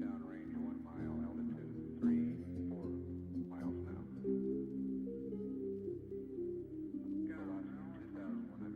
Downrange 1 mile, altitude 3, 4 miles now. Velocity 2,100.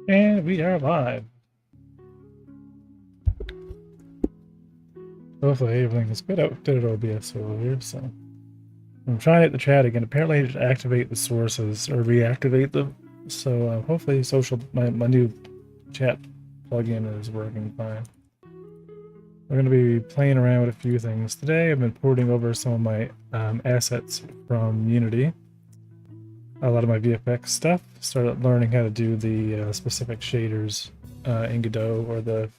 And we are live. Hopefully everything is good. Oh, did it OBS earlier, so I'm trying to hit the chat again. Apparently I should activate the sources or reactivate them. So hopefully my new chat plugin is working fine. We're going to be playing around with a few things. Today I've been porting over some of my assets from Unity. A lot of my VFX stuff. Started learning how to do the specific shaders in Godot or the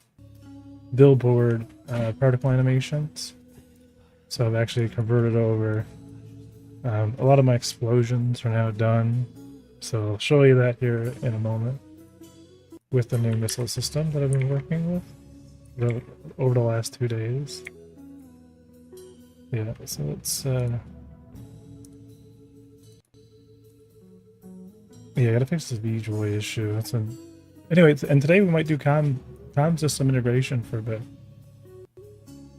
billboard particle animations. So I've actually converted over. A lot of my explosions are now done. So I'll show you that here in a moment with the new missile system that I've been working with over the last 2 days. Yeah, so it's yeah, I gotta fix this VJoy issue. Anyway, and today we might do com system integration for a bit,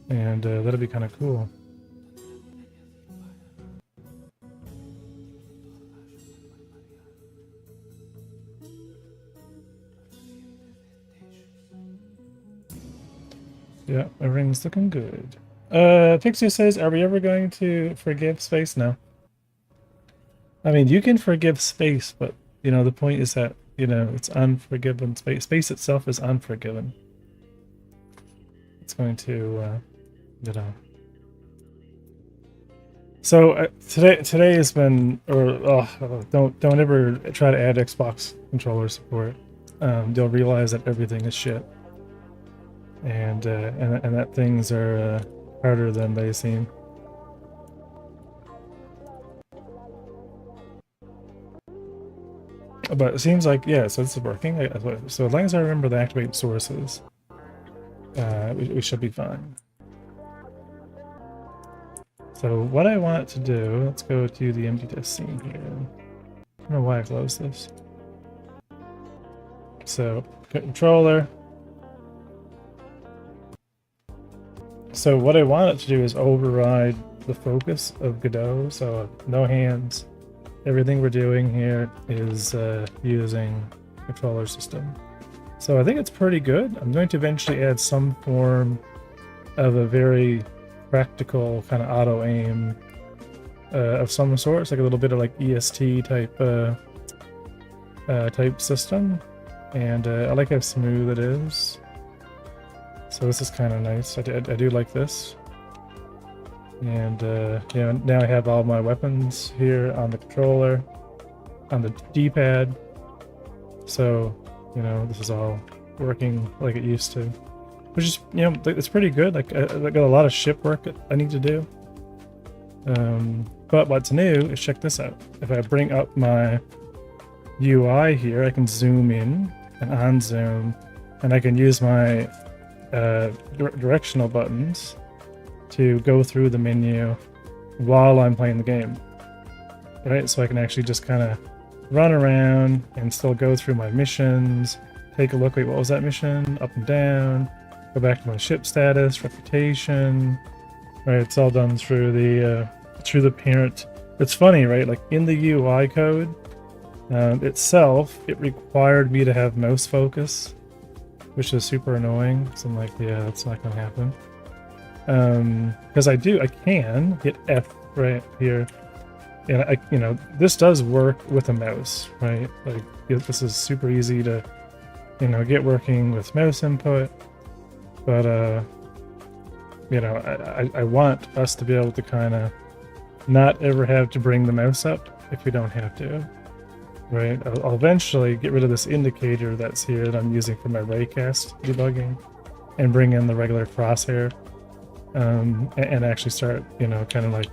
and that'll be kind of cool. Yeah, everything's looking good. Pixie says, are we ever going to forgive space now? I mean, you can forgive space, but, you know, the point is that, you know, it's unforgiven space. Space itself is unforgiven. It's going to, you know. So today has been, or don't ever try to add Xbox controller support. You'll realize that everything is shit. And that things are harder than they seem. But it seems like, yeah, so this is working. So as long as I remember the activate sources, we should be fine. So what I want to do, let's go to the empty test scene here. I don't know why I closed this. So controller. So what I want it to do is override the focus of Godot. So no hands. Everything we're doing here is using controller system. So I think it's pretty good. I'm going to eventually add some form of a very practical kind of auto aim of some sort. It's like a little bit of like EST type type system, and I like how smooth it is. So this is kind of nice. I do like this. And you know, now I have all my weapons here on the controller, on the D-pad. So, you know, this is all working like it used to, which is, you know, it's pretty good. Like I got a lot of ship work I need to do. But what's new is, check this out. If I bring up my UI here, I can zoom in and unzoom, and I can use my directional buttons to go through the menu while I'm playing the game, right? So I can actually just kind of run around and still go through my missions, take a look, wait, what was that mission? Up and down, go back to my ship status, reputation, right? It's all done through the parent. It's funny, right? Like in the UI code itself, it required me to have mouse focus, which is super annoying. So I'm like, yeah, that's not gonna happen. Because I can hit F right here, and you know, this does work with a mouse, right? Like this is super easy to, you know, get working with mouse input. But you know, I want us to be able to kind of not ever have to bring the mouse up if we don't have to, right? I'll eventually get rid of this indicator that's here that I'm using for my raycast debugging, and bring in the regular crosshair. And actually start, you know, kind of like,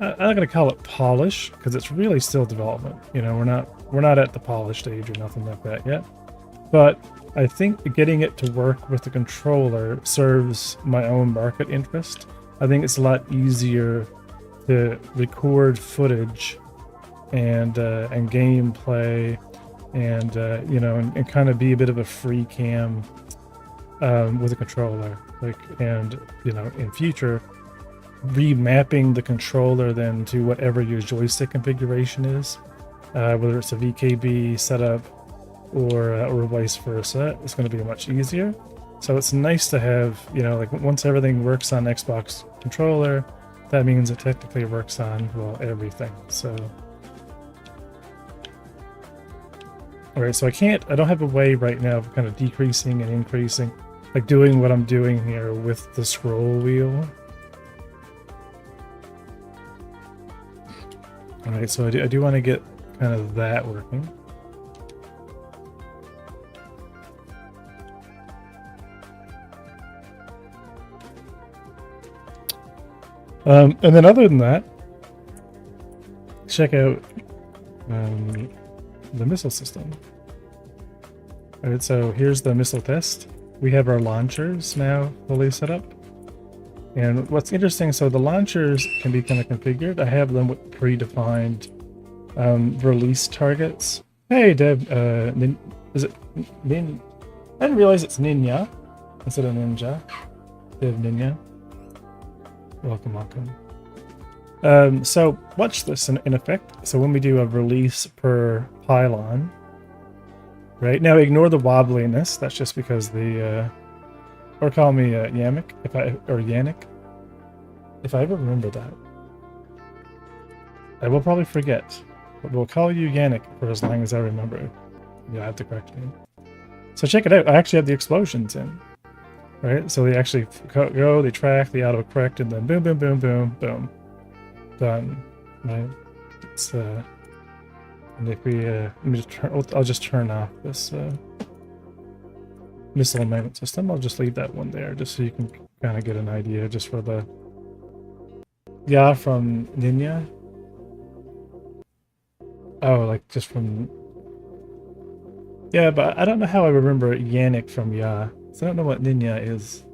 I'm not gonna call it polish, because it's really still development. You know, we're not at the polish stage or nothing like that yet. But I think getting it to work with the controller serves my own market interest. I think it's a lot easier to record footage and gameplay, and you know, and kind of be a bit of a free cam with a controller. Like, and you know, in future, remapping the controller then to whatever your joystick configuration is, whether it's a VKB setup or vice versa. It's going to be much easier. So it's nice to have, you know, like once everything works on Xbox controller, that means it technically works on, well, everything. So, all right, so I don't have a way right now of kind of decreasing and increasing, like doing what I'm doing here with the scroll wheel. All right, so I do want to get kind of that working. And then other than that, check out the missile system. All right, so here's the missile test. We have our launchers now fully set up. And what's interesting, so the launchers can be kind of configured. I have them with predefined release targets. Hey, Deb, is it Nin? I didn't realize it's Ninja instead of Ninja. Deb Ninja. Welcome, welcome. So watch this in effect. So when we do a release per pylon, right now ignore the wobbliness. That's just because the or call me Yamek or Yannick if I ever remember that. I will probably forget, but we'll call you Yannick for as long as I remember. You'll have to correct me. So check it out. I actually have the explosions in. Right, so they actually go, they track, they auto-correct, and then boom, boom, boom, boom, boom, done. Right, it's and if we let me just turn, I'll just turn off this missile magnet system. I'll just leave that one there, just so you can kind of get an idea, just for the from Ninja. Oh, like just from but I don't know how I remember Yannick from So I don't know what Ninja is,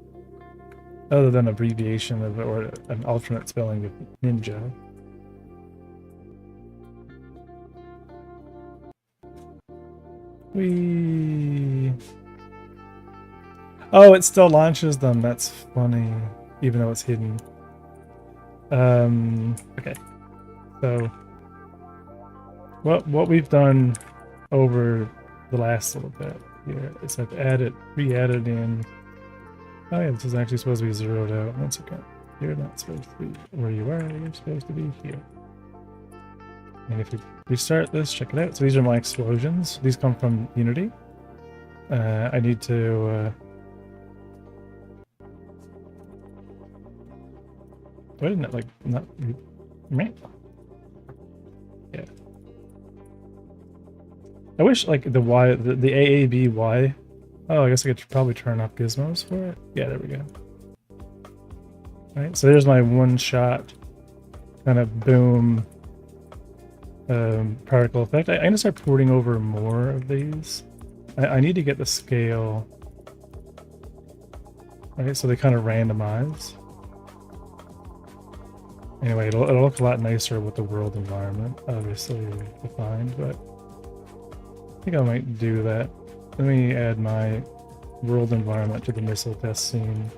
other than abbreviation of or an alternate spelling of ninja. Oh, it still launches them. That's funny, even though it's hidden. Okay. So, what we've done over the last little bit here is I've re-added in. Oh yeah, this is actually supposed to be zeroed out. One second. You're not supposed to be where you are. You're supposed to be here. And if we restart this, check it out. So these are my explosions. These come from Unity. I need to. Why didn't it like not? Yeah. I wish like the AABY. Oh, I guess I could probably turn off gizmos for it. Yeah, there we go. All right, so there's my one-shot kind of boom particle effect. I'm gonna start porting over more of these. I need to get the scale. Right, so they kind of randomize. Anyway, it'll look a lot nicer with the world environment, obviously defined, but I think I might do that. Let me add my world environment to the missile test scene.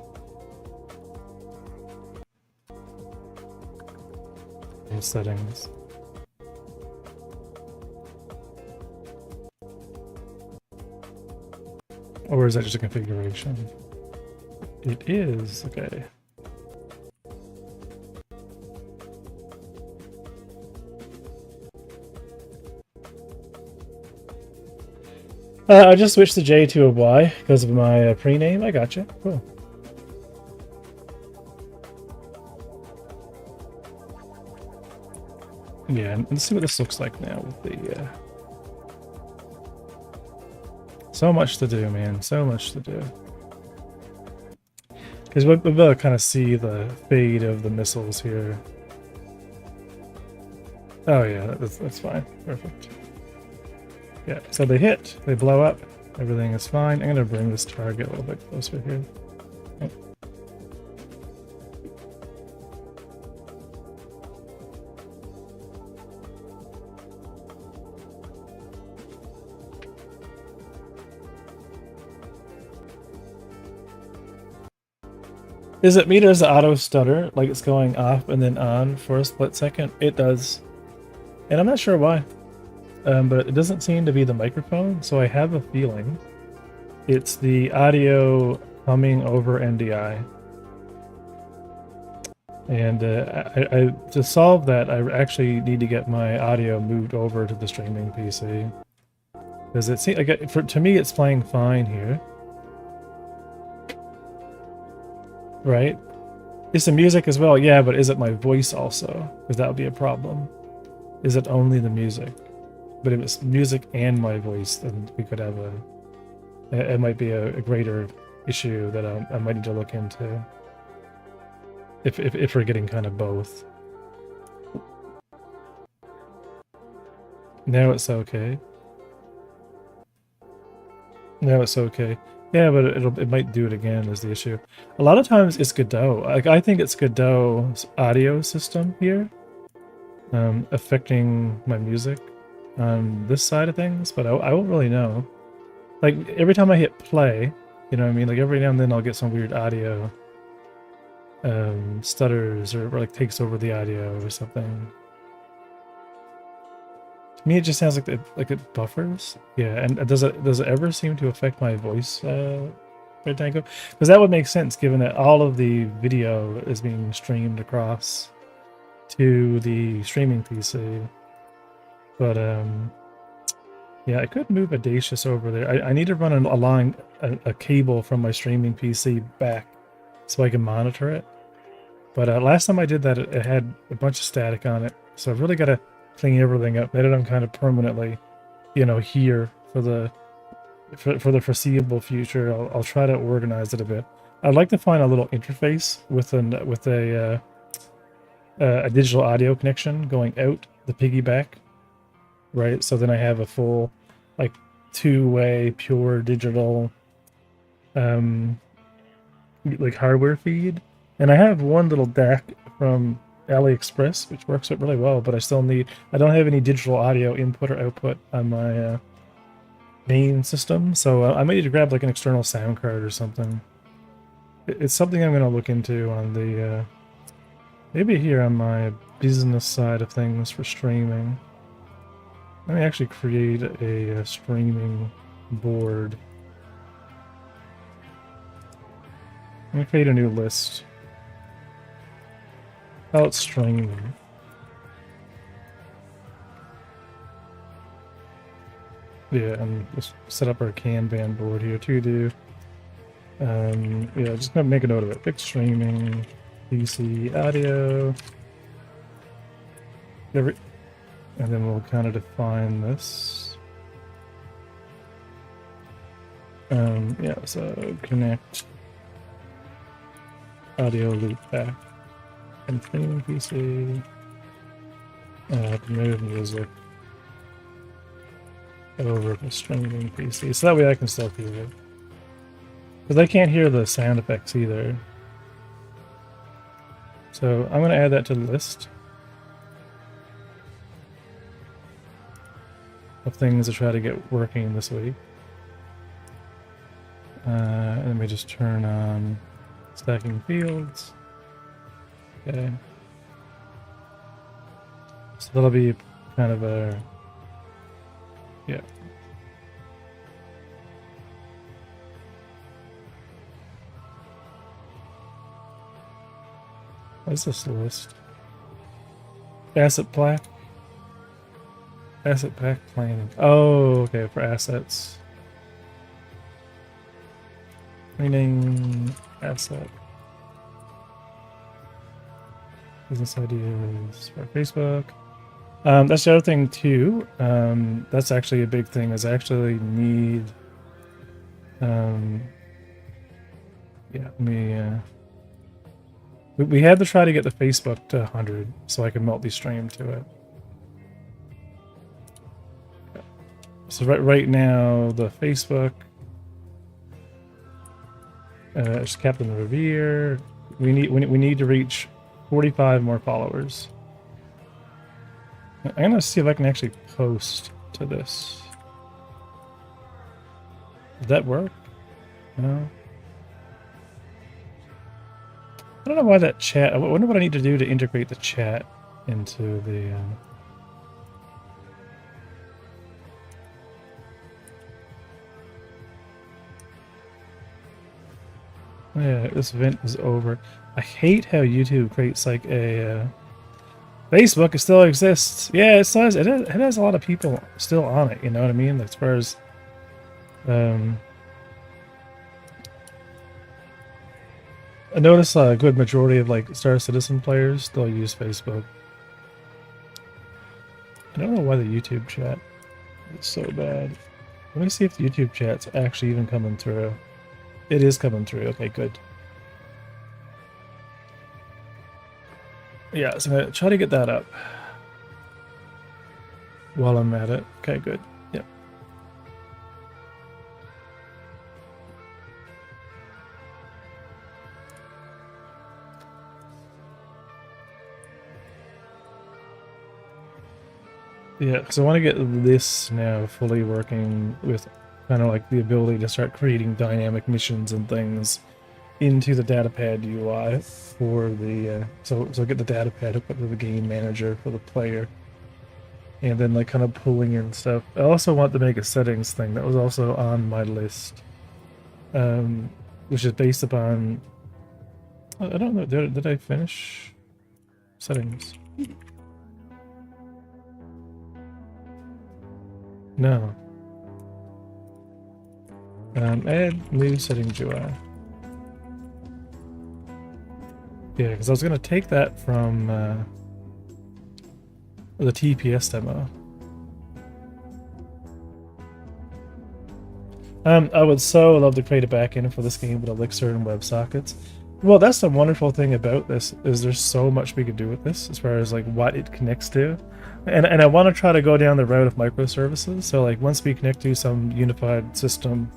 And settings. Or is that just a configuration? It is, okay. I just switched the J to a Y because of my pre-name. I gotcha. Cool. Yeah, let's see what this looks like now with the... So much to do, man. So much to do. Because we'll be able to kind of see the fade of the missiles here. Oh yeah, that's fine. Perfect. Yeah, so they hit, they blow up, everything is fine. I'm gonna bring this target a little bit closer here. Oh. Is it me or does the auto stutter, like it's going off and then on for a split second? It does. And I'm not sure why. but it doesn't seem to be the microphone, so I have a feeling it's the audio coming over NDI. And to solve that, I actually need to get my audio moved over to the streaming PC. Because it seems like to me it's playing fine here. Right? It's the music as well, yeah, but is it my voice also? Because that would be a problem. Is it only the music? But if it's music and my voice, then we could have it might be a greater issue that I might need to look into. If we're getting kind of both. Now it's okay. Now it's okay. Yeah, but it might do it again is the issue. A lot of times it's Godot. Like I think it's Godot's audio system here, affecting my music on this side of things, but I won't really know. Like every time I hit play, you know what I mean? Like every now and then I'll get some weird audio stutters or like takes over the audio or something. To me it just sounds like it buffers. Yeah, and does it ever seem to affect my voice, Red Tango? Because that would make sense given that all of the video is being streamed across to the streaming PC. But yeah, I could move Audacious over there. I need to run a cable from my streaming PC back so I can monitor it. But last time I did that, it had a bunch of static on it. So I've really got to clean everything up. Now that I'm kind of permanently, you know, here for the foreseeable future, I'll try to organize it a bit. I'd like to find a little interface with a digital audio connection going out the piggyback, right? So then I have a full, like, two-way pure digital, like hardware feed. And I have one little DAC from AliExpress, which works out really well, but I don't have any digital audio input or output on my main system, so I might need to grab like an external sound card or something. It's something I'm going to look into on the, maybe here on my business side of things for streaming. Let me actually create a streaming board. Let me create a new list. Oh, it's streaming. Yeah, and just set up our Kanban board here to do. Yeah, just gonna make a note of it. Fix streaming, PC audio. And then we'll kind of define this. Yeah, so connect audio loop back and streaming PC. Move music over to streaming PC, so that way I can still hear it. Because I can't hear the sound effects either. So I'm going to add that to the list of things to try to get working this week. And then we just turn on stacking fields. Okay. So that'll be kind of a, yeah. What's this list? Asset pack? Asset pack planning. Oh, okay, for assets. Rename asset. Business ideas for Facebook. That's the other thing too. That's actually a big thing. Is I actually need. Yeah, let me. We had to try to get the Facebook to 100 so I can multi-stream to it. So right now the Facebook. It's Captain Revere. We need to reach 45 more followers. I'm gonna see if I can actually post to this. Did that work? No. I don't know why that chat. I wonder what I need to do to integrate the chat into the. Yeah, this event is over. I hate how YouTube creates like a Facebook. It still exists. Yeah, it still has. It has a lot of people still on it. You know what I mean? As far as I notice a good majority of like Star Citizen players still use Facebook. I don't know why the YouTube chat is so bad. Let me see if the YouTube chat's actually even coming through. It is coming through. Okay, good. Yeah, so I'm gonna try to get that up while I'm at it. Okay, good. Yep. Yeah, because I want to get this now fully working with kind of like the ability to start creating dynamic missions and things into the datapad UI for the so get the datapad hooked up to the game manager for the player, and then like kind of pulling in stuff. I also want to make a settings thing that was also on my list, which is based upon I don't know, did I finish settings? No. Add new settings UI. Yeah, because I was gonna take that from the TPS demo. I would so love to create a backend for this game with Elixir and WebSockets. Well, that's the wonderful thing about this is there's so much we could do with this as far as like what it connects to, and I want to try to go down the route of microservices. So like once we connect to some unified system,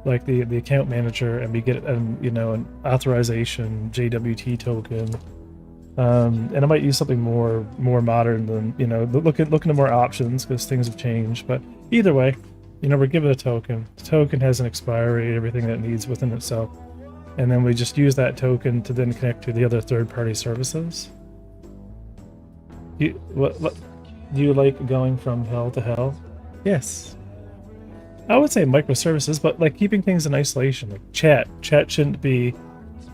like the account manager, and we get you know, an authorization JWT token, and I might use something more modern than, you know, look into more options because things have changed. But either way, you know, we're given a token. The token has an expiry, everything that it needs within itself. And then we just use that token to then connect to the other third-party services. What do you like going from hell to hell? Yes. I would say microservices, but like keeping things in isolation. Like chat shouldn't be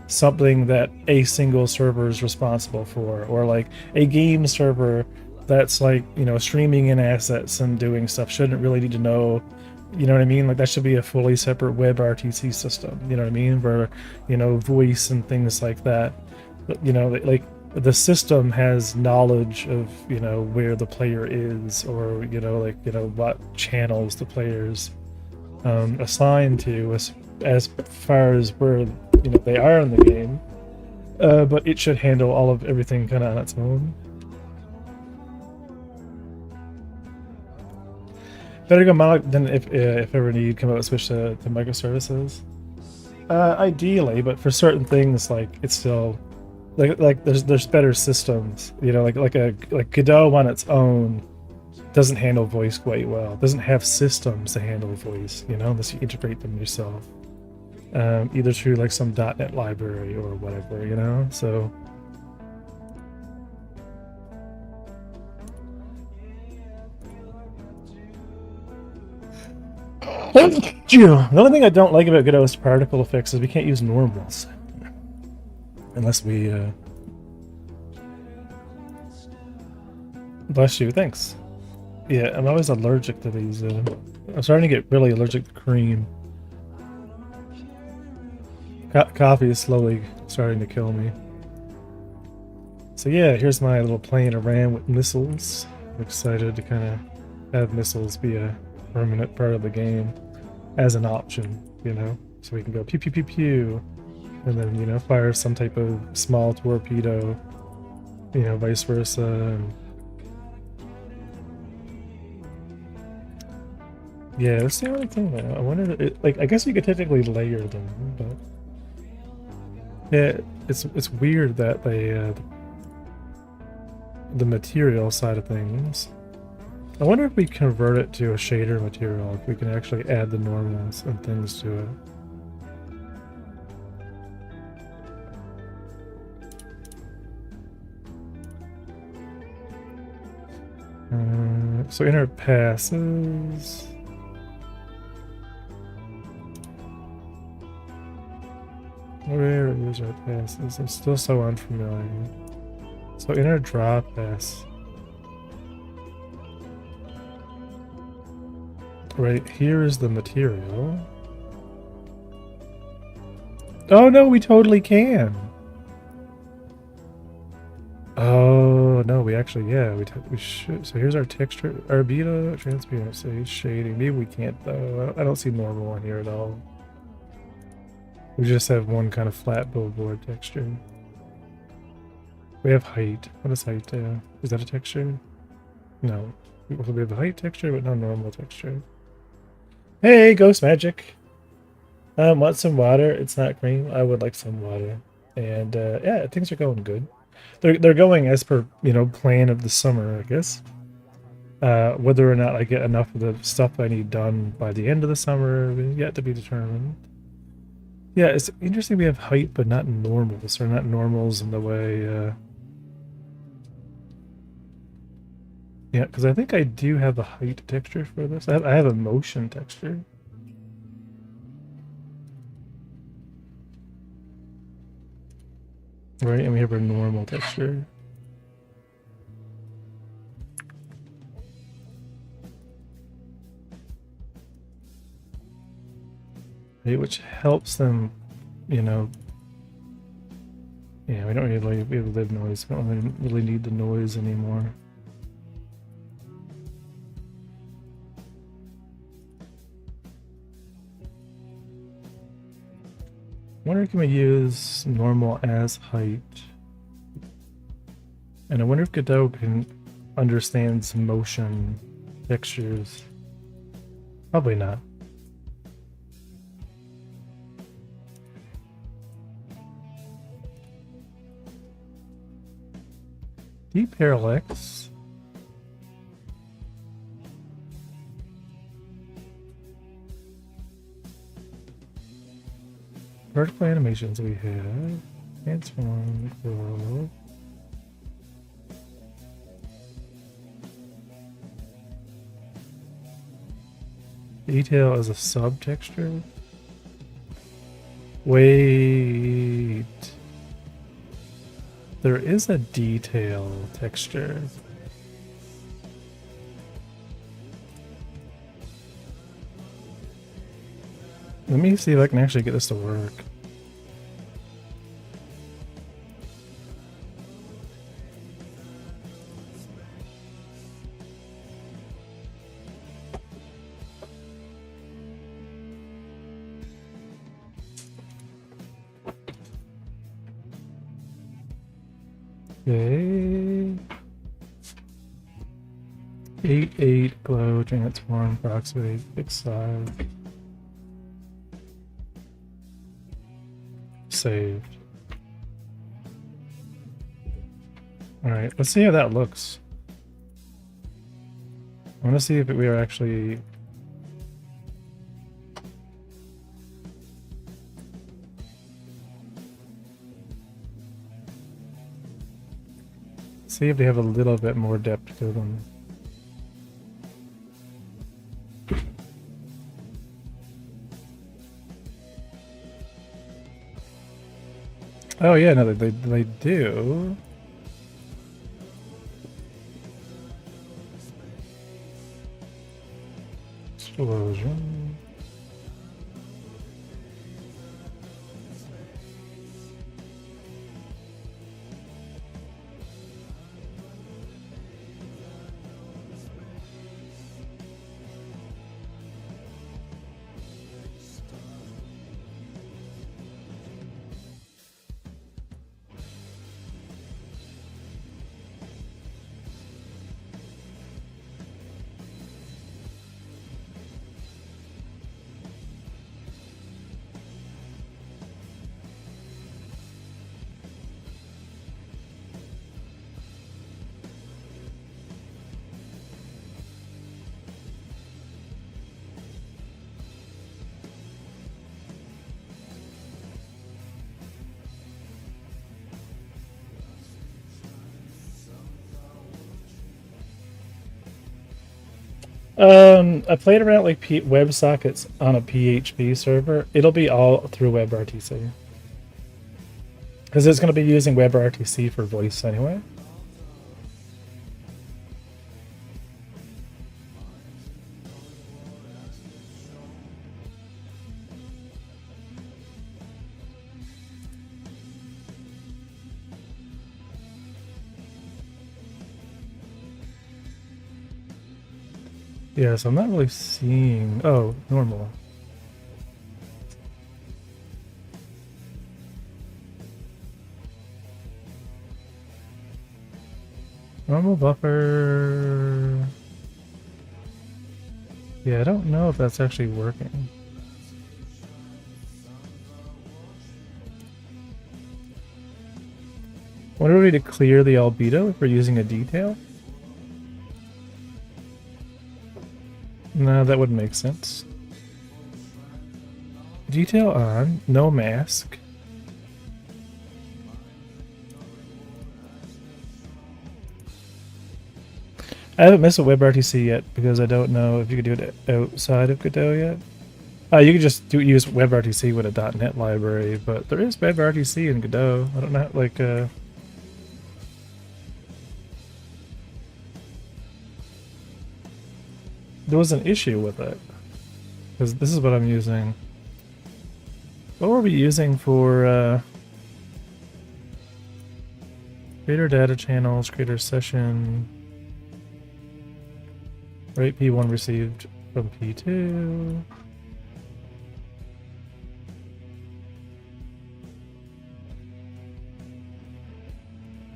something that a single server is responsible for, or like a game server that's like, you know, streaming in assets and doing stuff shouldn't really need to know. You know what I mean? Like that should be a fully separate web RTC system. You know what I mean? Where, you know, voice and things like that. But, you know, like the system has knowledge of, you know, where the player is, or, you know, like, you know, what channels the players assigned to as far as where, you know, they are in the game. But it should handle all of everything kind of on its own. Better go mono than if ever need come out and switch to microservices. Ideally, but for certain things, like it's still like there's better systems. You know, like Godot on its own doesn't handle voice quite well. It doesn't have systems to handle voice. You know, unless you integrate them yourself, either through like some .NET library or whatever. You know, so. The only thing I don't like about Godot's particle effects is we can't use normals. Unless we, Bless you, thanks. Yeah, I'm always allergic to these, I'm starting to get really allergic to cream. Coffee is slowly starting to kill me. So yeah, here's my little playing around with missiles. I'm excited to kind of have missiles be a permanent part of the game as an option, you know, so we can go pew pew pew pew, and then, you know, fire some type of small torpedo, you know, vice versa. And yeah, that's the only thing. I wonder, like, I guess you could technically layer them, but yeah, it's weird that they the material side of things. I wonder if we convert it to a shader material, if we can actually add the normals and things to it. So inner passes. Where is our passes? I'm still so unfamiliar. So inner draw pass. Right here is the material. Oh no, we totally can. Oh no, we actually, yeah, we should. So here's our texture, our beta, transparency, shading. Maybe we can't though. I don't see normal on here at all. We just have one kind of flat billboard texture. We have height. What is height? Is that a texture? No. We have a height texture, but no normal texture. Hey, ghost magic. Want some water? It's not cream. I would like some water. And yeah, things are going good. They're going as per, you know, plan of the summer, I guess. Whether or not I get enough of the stuff I need done by the end of the summer is yet to be determined. Yeah, it's interesting we have height but not normals, or not normals in the way... Yeah, because I think I do have a height texture for this. I have a motion texture. Right, and we have our normal texture. Right, which helps them, you know. Yeah, we don't really live noise. We don't really need the noise anymore. I wonder if we can use normal as height. And I wonder if Godot can understands motion textures. Probably not. Deep parallax. Vertical animations we have. Transform, grow. Detail as a subtexture. Wait. There is a detail texture. Let me see if I can actually get this to work. Okay. 8-8 glow transform approximate fixed size. Saved. Alright, let's see how that looks. I want to see if we are actually... See if they have a little bit more depth to them. Oh yeah, no, they do. Explosion. I played around like WebSockets on a PHP server. It'll be all through WebRTC. Because it's going to be using WebRTC for voice anyway. Yeah, so I'm not really seeing... Oh, normal. Normal buffer... Yeah, I don't know if that's actually working. Wonder if we to clear the albedo if we're using a detail? No, that wouldn't make sense. Detail on, no mask. I haven't messed with WebRTC yet because I don't know if you could do it outside of Godot yet. You could just use WebRTC with a .NET library, but there is WebRTC in Godot. I don't know, like, there was an issue with it. Because this is what I'm using. What were we using for, creator data channels, creator session... Right, P1 received from P2.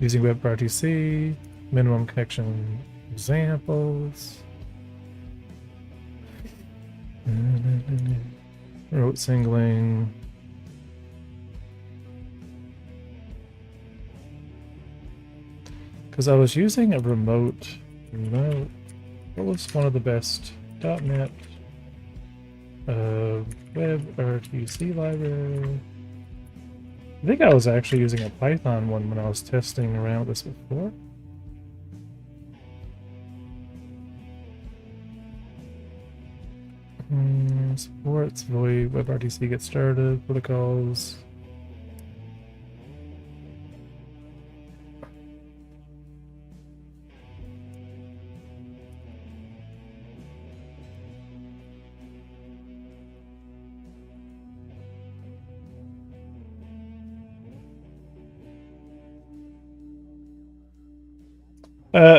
Using WebRTC, minimum connection examples. Rote singling. Because I was using a remote. What was one of the best? .NET WebRTC library. I think I was actually using a Python one when I was testing around with this before. Supports void WebRTC get started protocols.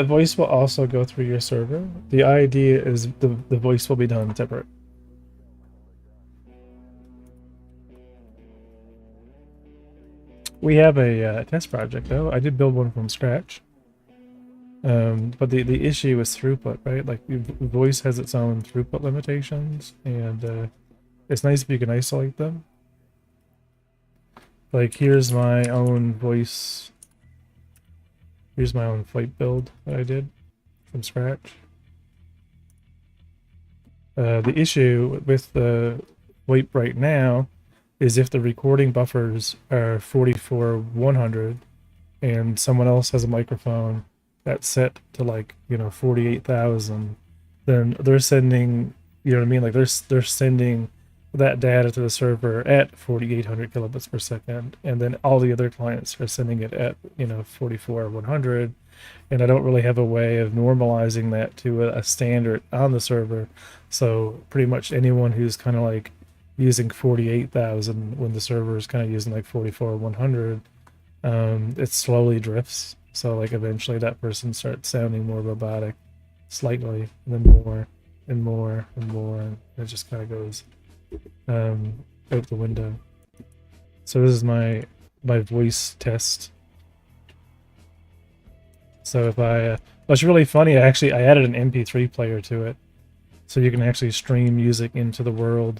Voice will also go through your server. The idea is the voice will be done separate. We have a test project though. I did build one from scratch. But the issue is throughput, right? Like voice has its own throughput limitations, and it's nice if you can isolate them. Like here's my own voice. Here's my own flight build that I did from scratch. The issue with the VoIP right now is if the recording buffers are 44,100 and someone else has a microphone that's set to like, 48,000, then they're sending, you know what I mean? Like they're sending that data to the server at 4,800 kilobits per second, and then all the other clients are sending it at 44,100, and I don't really have a way of normalizing that to a standard on the server. So pretty much anyone who's kind of like using 48,000 when the server is kind of using like 44,100, it slowly drifts. So like eventually that person starts sounding more robotic, slightly, and then more and more and more, and it just kind of goes out the window. So this is my voice test. So if what's really funny, I added an MP3 player to it, so you can actually stream music into the world.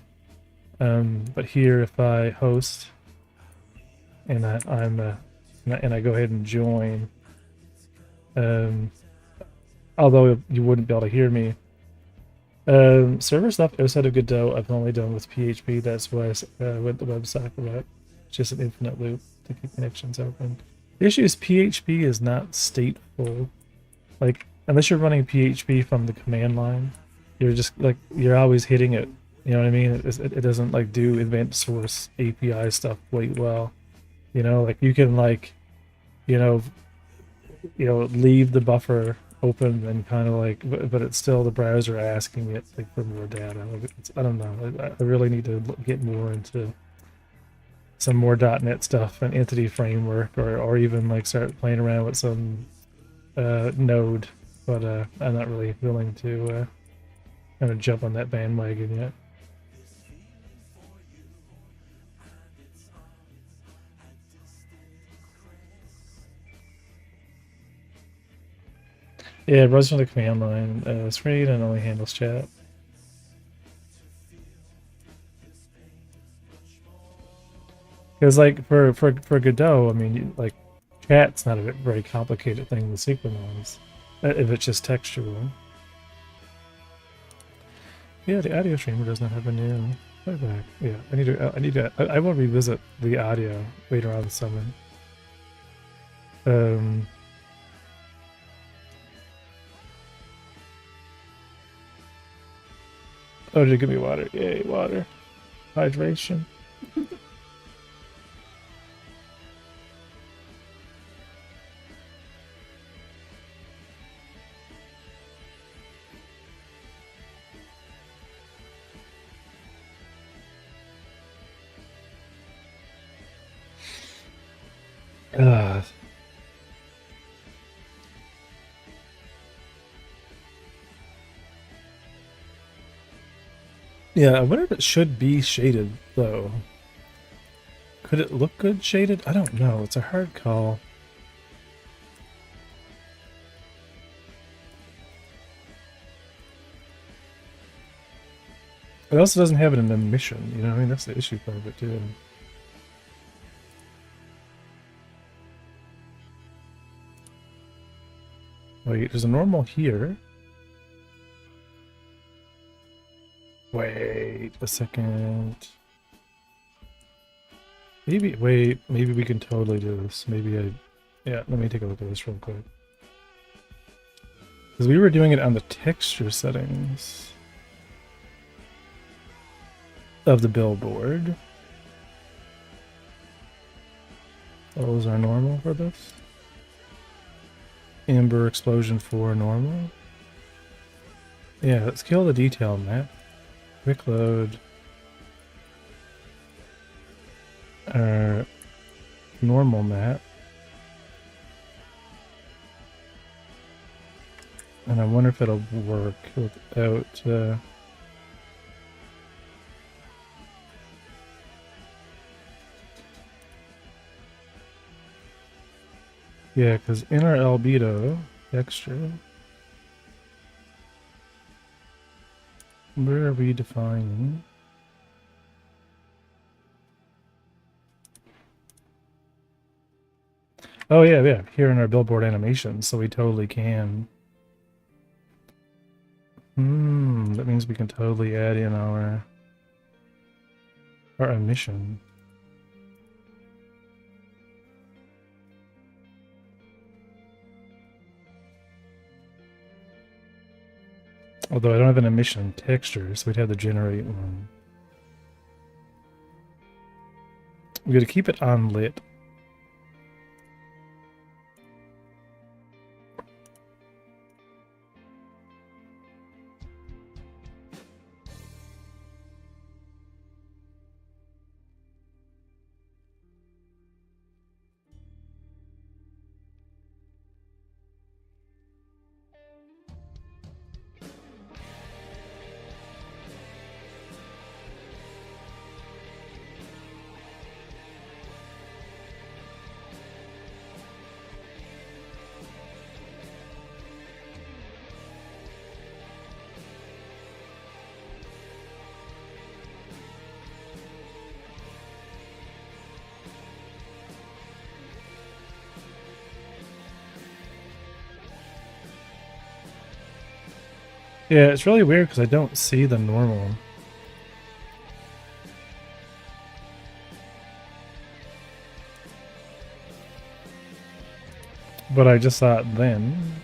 But here, if I host and I go ahead and join, although you wouldn't be able to hear me. Server stuff outside of Godot I've only done with PHP. That's why I went the website for that. It's just an infinite loop to keep connections open. The issue is PHP is not stateful. Like, unless you're running PHP from the command line, you're just like, you're always hitting it. You know what I mean? It doesn't like do event source API stuff quite well. You know, like you can like, you know, leave the buffer open and kind of like, but it's still the browser asking it like for more data. Like I don't know. I really need to get more into some more .NET stuff and entity framework, or even like start playing around with some Node. But I'm not really willing to kind of jump on that bandwagon yet. Yeah, it runs from the command line screen and only handles chat. Because like for Godot, I mean, like chat's not a very complicated thing to synchronize if it's just textual. Yeah, the audio streamer does not have a new playback. Yeah, I will revisit the audio later on the summer. Oh, did it give me water? Yay, water. Hydration. Uh, yeah, I wonder if it should be shaded, though. Could it look good shaded? I don't know. It's a hard call. It also doesn't have an emission, you know what I mean? That's the issue part of it, too. Wait, there's a normal here. Wait a second. Maybe, wait, maybe we can totally do this. Yeah, let me take a look at this real quick. Because we were doing it on the texture settings of the billboard. Those are normal for this. Amber Explosion 4 normal. Yeah, let's kill the detail map. Quick load. Normal map. And I wonder if it'll work without yeah, because inner albedo texture. Where are we defining? Oh yeah, here in our billboard animation, so we totally can. That means we can totally add in our emission. Although I don't have an emission texture, so we'd have to generate one. We got to keep it on lit. Yeah, it's really weird because I don't see the normal. But I just saw it then.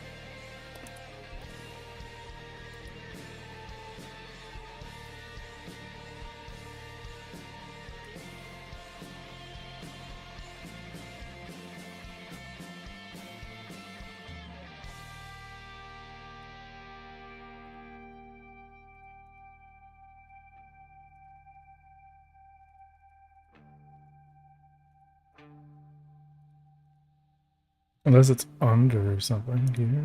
Unless it's under or something here.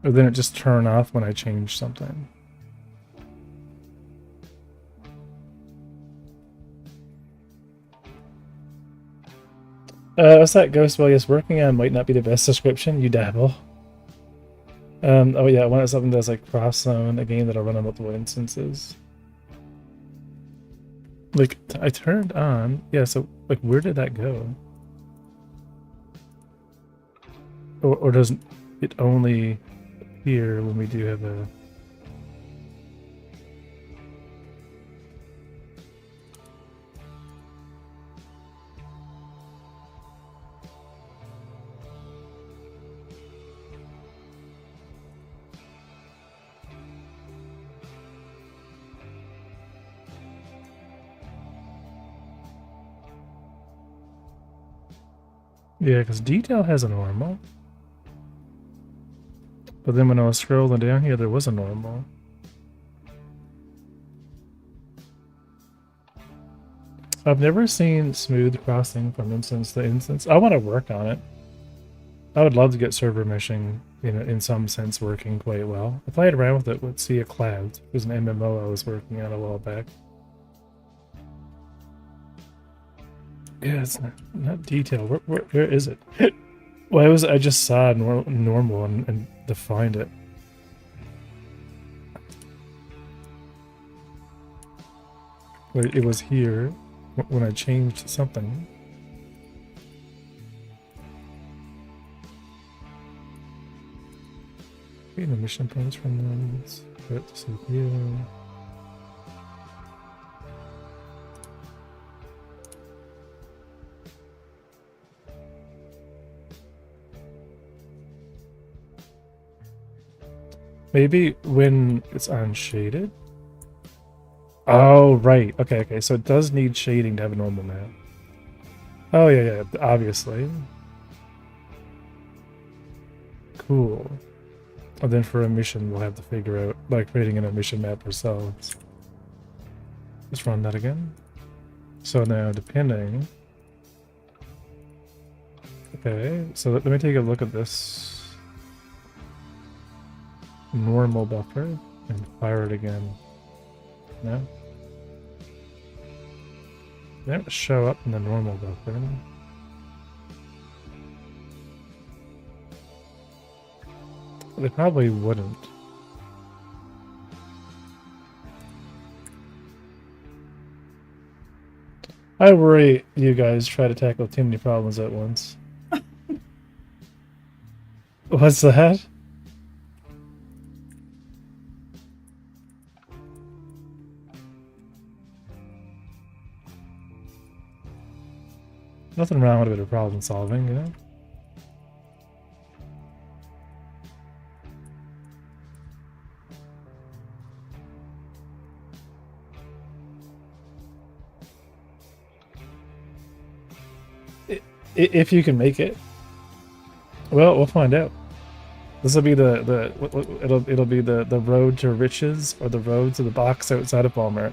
Or then it just turn off when I change something. What's that ghost while he's working on might not be the best description. You dabble. Oh yeah, I wanted something that's like cross zone, a game that'll run on multiple instances. Like I turned on, yeah. So like, where did that go? Or doesn't it only appear when we do have a? Yeah, because detail has a normal. But then when I was scrolling down here, there was a normal. I've never seen smooth crossing from instance to instance. I want to work on it. I would love to get server meshing, you know, in some sense working quite well. I played around with it with Sea of Clouds. It was an MMO I was working on a while back. Yeah, it's not detail. Where is it? Why was I just saw normal and defined it? But it was here when I changed something. Getting the mission points from those. Put to CPU. Maybe when it's unshaded? Oh, right. Okay. So it does need shading to have a normal map. Oh, yeah, obviously. Cool. And then for a mission, we'll have to figure out, like, creating an emission map ourselves. Let's run that again. So now, depending... Okay, so let me take a look at this normal buffer and fire it again. No? They don't show up in the normal buffer. They probably wouldn't. I worry you guys try to tackle too many problems at once. What's that? Nothing wrong with a bit of problem solving, you know? If you can make it. Well, we'll find out. This will be it'll be the road to riches or the road to the box outside of Walmart.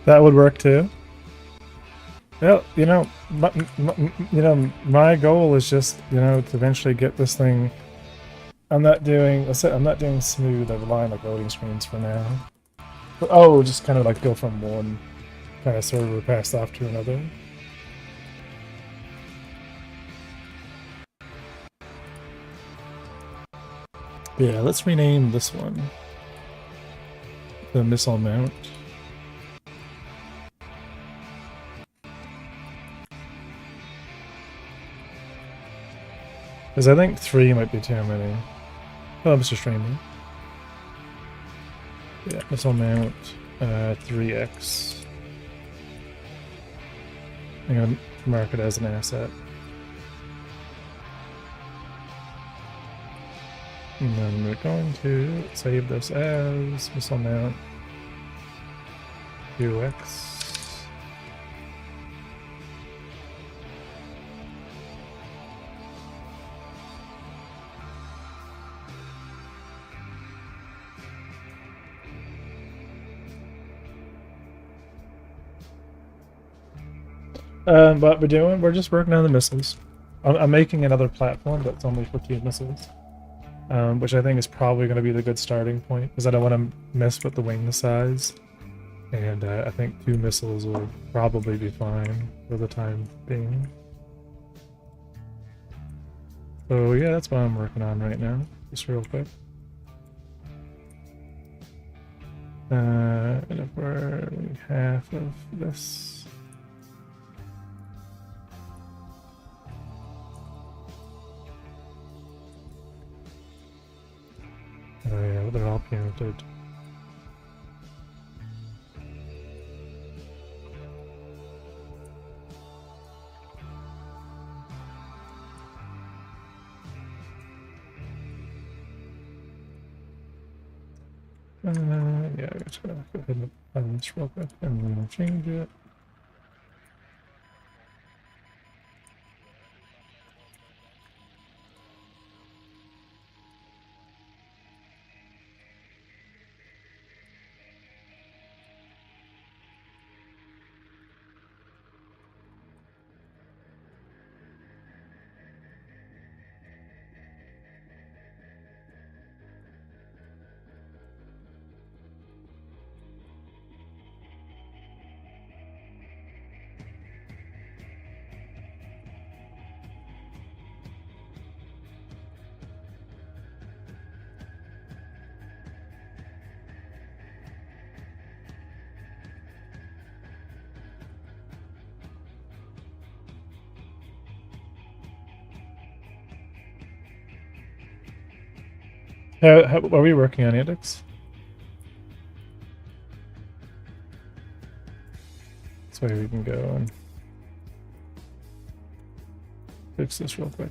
That would work too. Well, you know, my goal is just, you know, to eventually get this thing. I'm not doing smooth. I rely on like loading screens for now. But, oh, just kind of like go from one kind of server passed off to another. Yeah, let's rename this one the missile mount. Because I think 3 might be too many. Oh, Mr. Streaming. Yeah, missile mount 3x. I'm gonna mark it as an asset. And then we're going to save this as missile mount UX. What we're doing, we're just working on the missiles. I'm making another platform that's only for 2 missiles, which I think is probably going to be the good starting point because I don't want to mess with the wing size, and I think 2 missiles will probably be fine for the time being. So yeah, that's what I'm working on right now, just real quick. And if we're half of this. Oh yeah, they're all painted. Yeah, I'm just gonna go ahead and run this real quick and then we'll change it. How are we working on edicts? This way we can go and fix this real quick.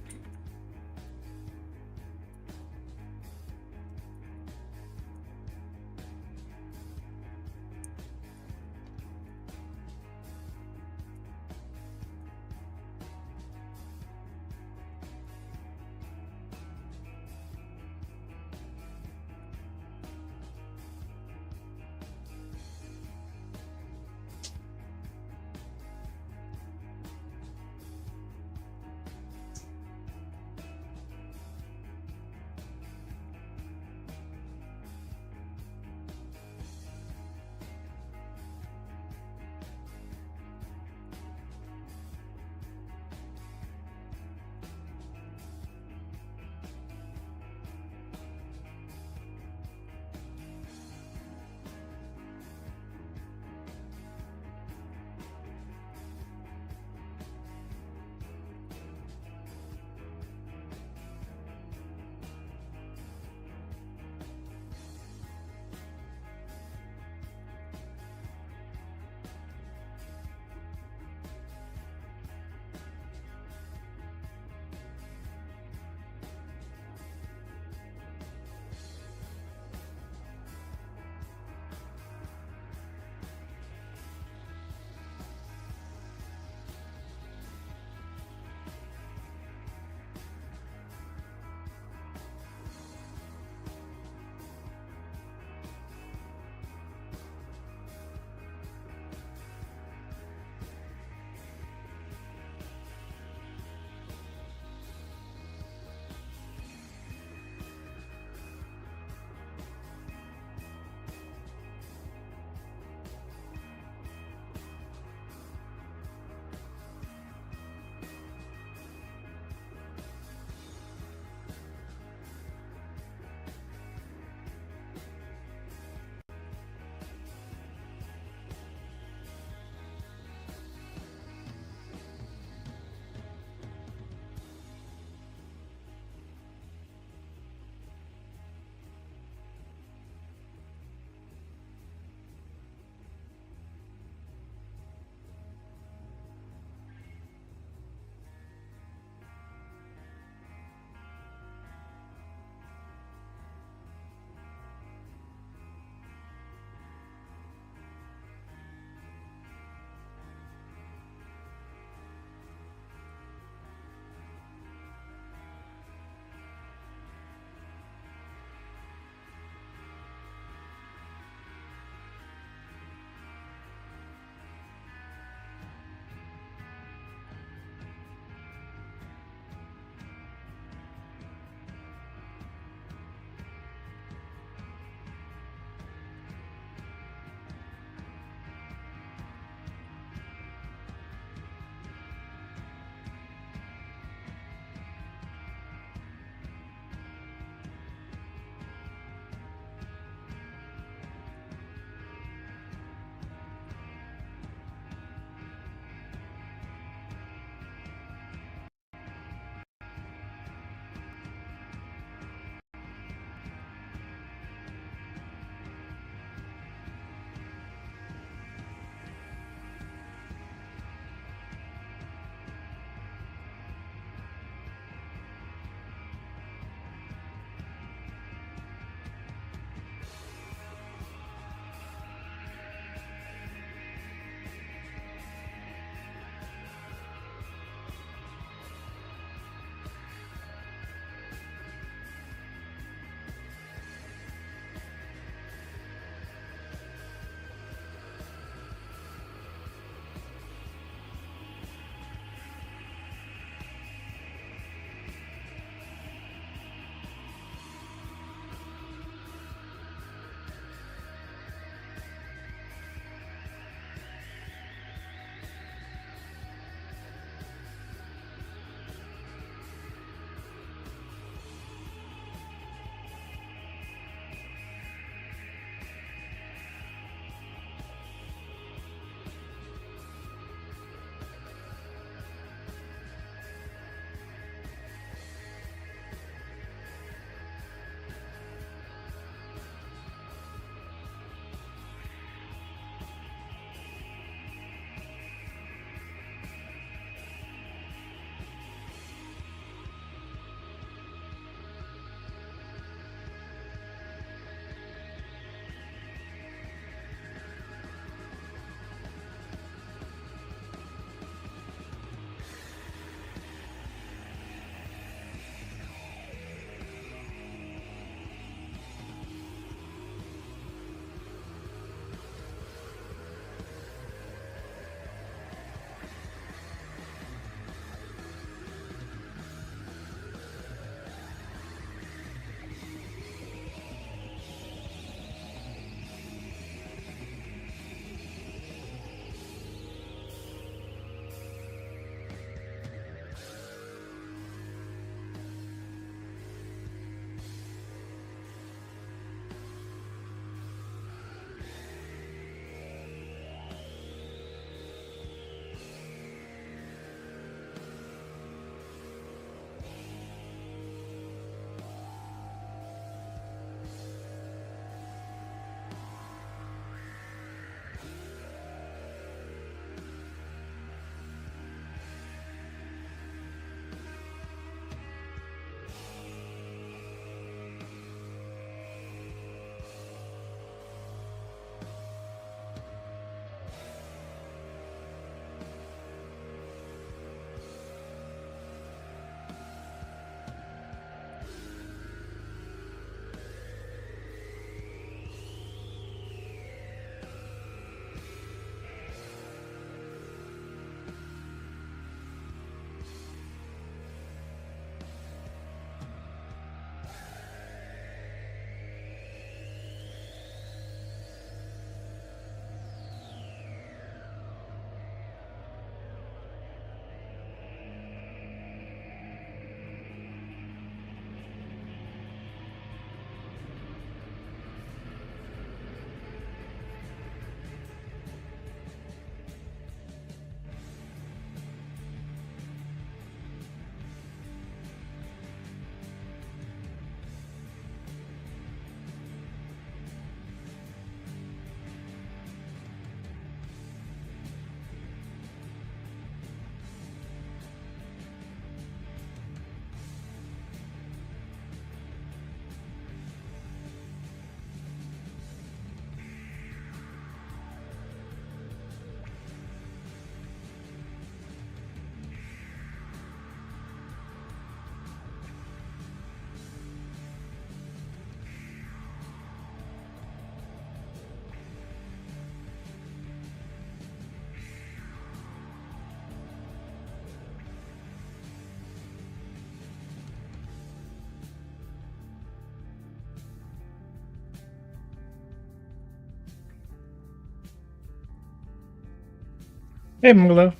Hey, Mungalo.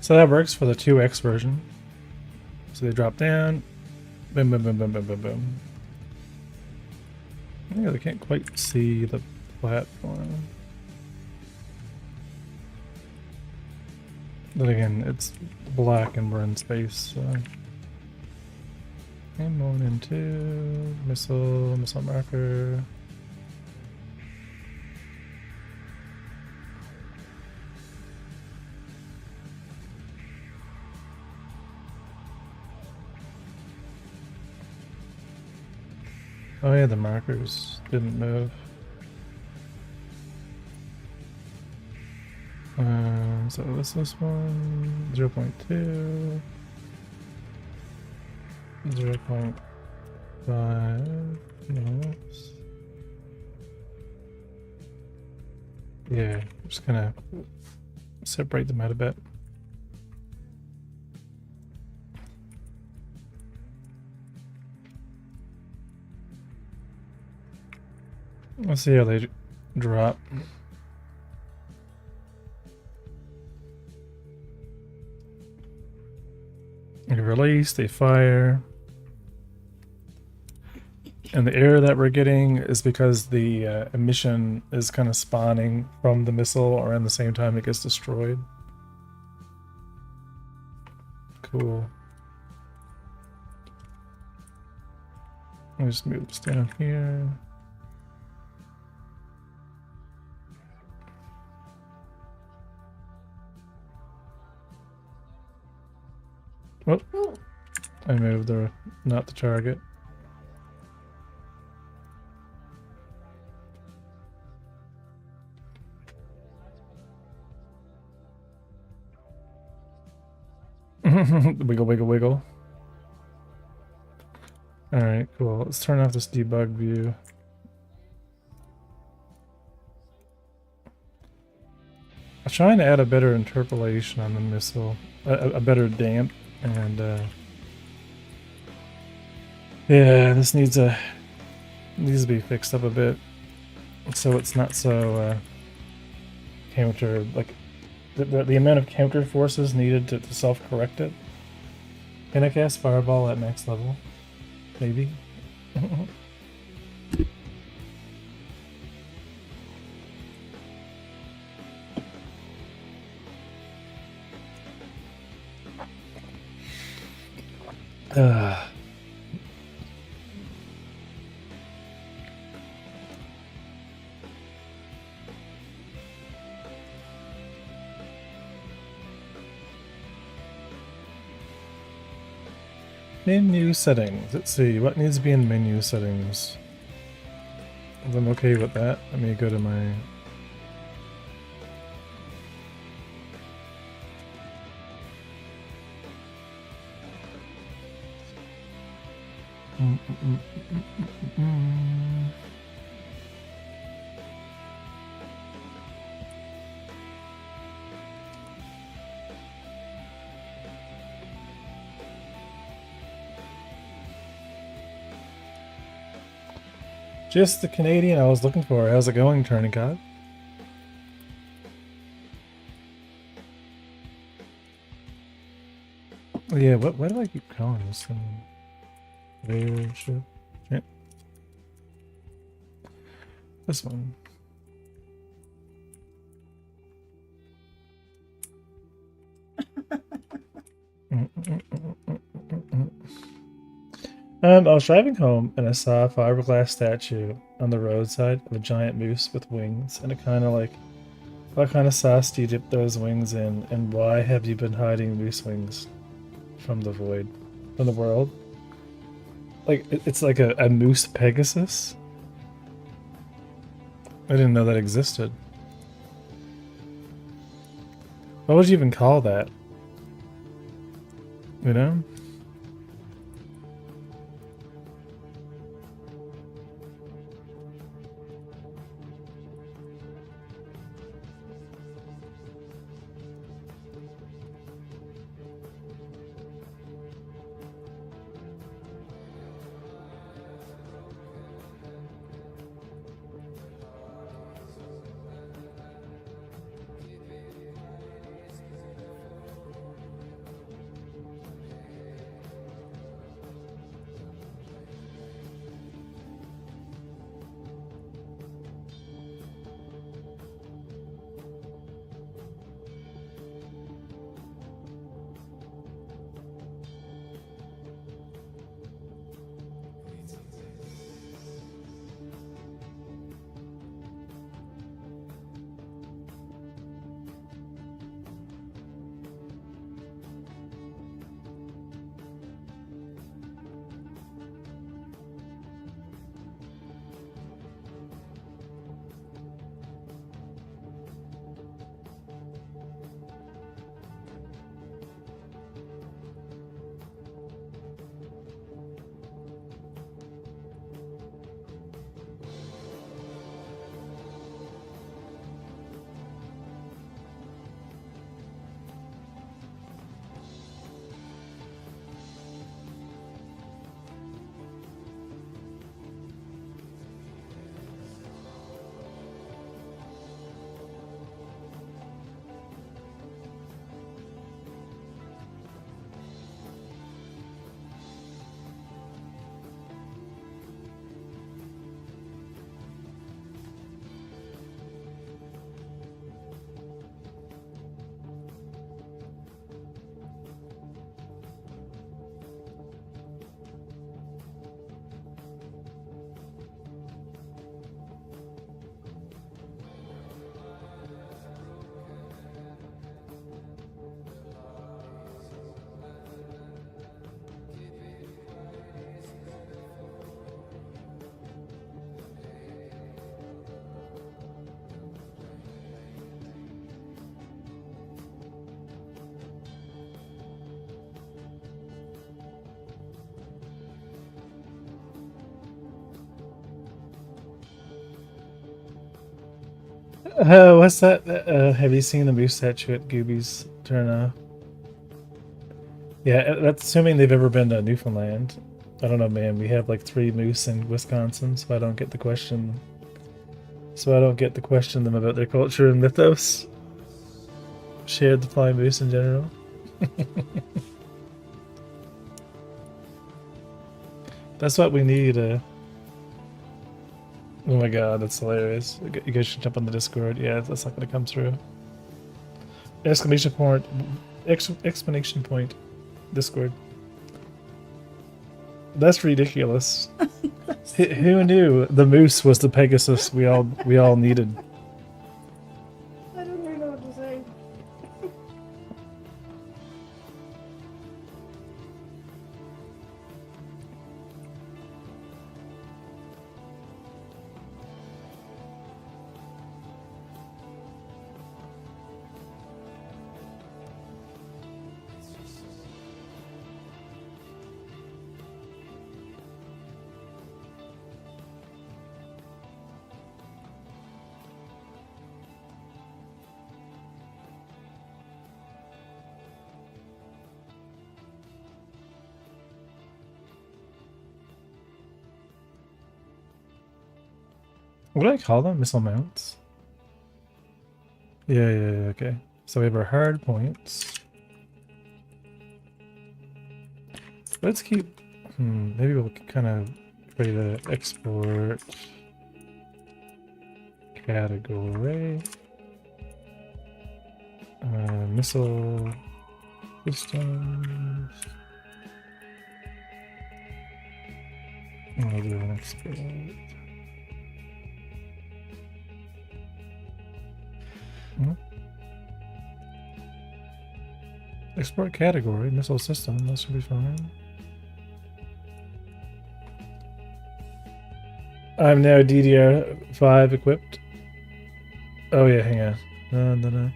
So that works for the 2x version. So they drop down. Boom, boom, boom, boom, boom, boom, boom. Yeah, they can't quite see the platform. But again, it's black and we're in space, so. And 1 and 2. Missile marker. Oh yeah, the markers didn't move. So what's this one? 0.2. 0.5. No. Yeah, I'm just gonna separate them out a bit. Let's see how they drop. They release, they fire. And the error that we're getting is because the emission is kind of spawning from the missile around the same time it gets destroyed. Cool. I'll just move this down here. Oh, I moved not the target. Wiggle, wiggle, wiggle. Alright, cool. Let's turn off this debug view. I'm trying to add a better interpolation on the missile. A better damp, and yeah, this needs to be fixed up a bit so it's not so counter, like the amount of counter forces needed to self-correct it. Can I cast Fireball at max level? Maybe. Menu settings. Let's see, what needs to be in menu settings? I'm okay with that. Let me go to my... Just the Canadian I was looking for. How's it going, Tourniquet? Yeah, why do I keep calling this thing? Ship? Yeah. This one. I was driving home and I saw a fiberglass statue on the roadside of a giant moose with wings, and it kind of like, what kind of sauce do you dip those wings in, and why have you been hiding moose wings from the void, from the world? Like, it's like a moose Pegasus? I didn't know that existed. What would you even call that? You know? What's that? Have you seen the moose statue at Gooby's Turn off? Yeah, that's assuming they've ever been to Newfoundland. I don't know, man. We have like 3 moose in Wisconsin, so I don't get the question. So I don't get to question them about their culture and mythos. Shared the flying moose in general. That's what we need. Oh my god, that's hilarious. You guys should jump on the Discord. Yeah, that's not gonna come through. Exclamation point. Explanation point. Discord. That's ridiculous. Who knew the moose was the Pegasus we all needed? I don't even know what to say. What do I call them? Missile mounts? Yeah, okay. So we have our hard points. Let's keep... maybe we'll kind of create an export category. Missile systems. We'll do an export. Export category, missile system, that should be fine. I'm now DDR5 equipped. Oh yeah, hang on. No.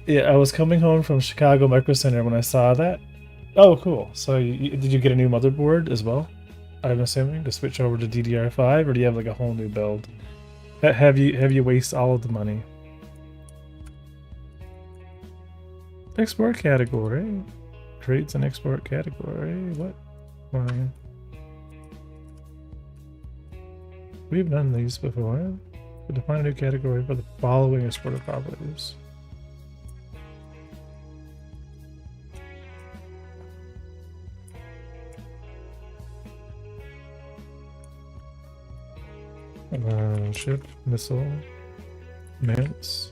Yeah, I was coming home from Chicago Micro Center when I saw that. Oh, cool. So did you get a new motherboard as well? I'm assuming to switch over to DDR5, or do you have like a whole new build? Have you wasted all of the money? Export category. Traits and export category. What? Why? We've done these before. Define a new category for the following exported properties. Ship, missile, mounts.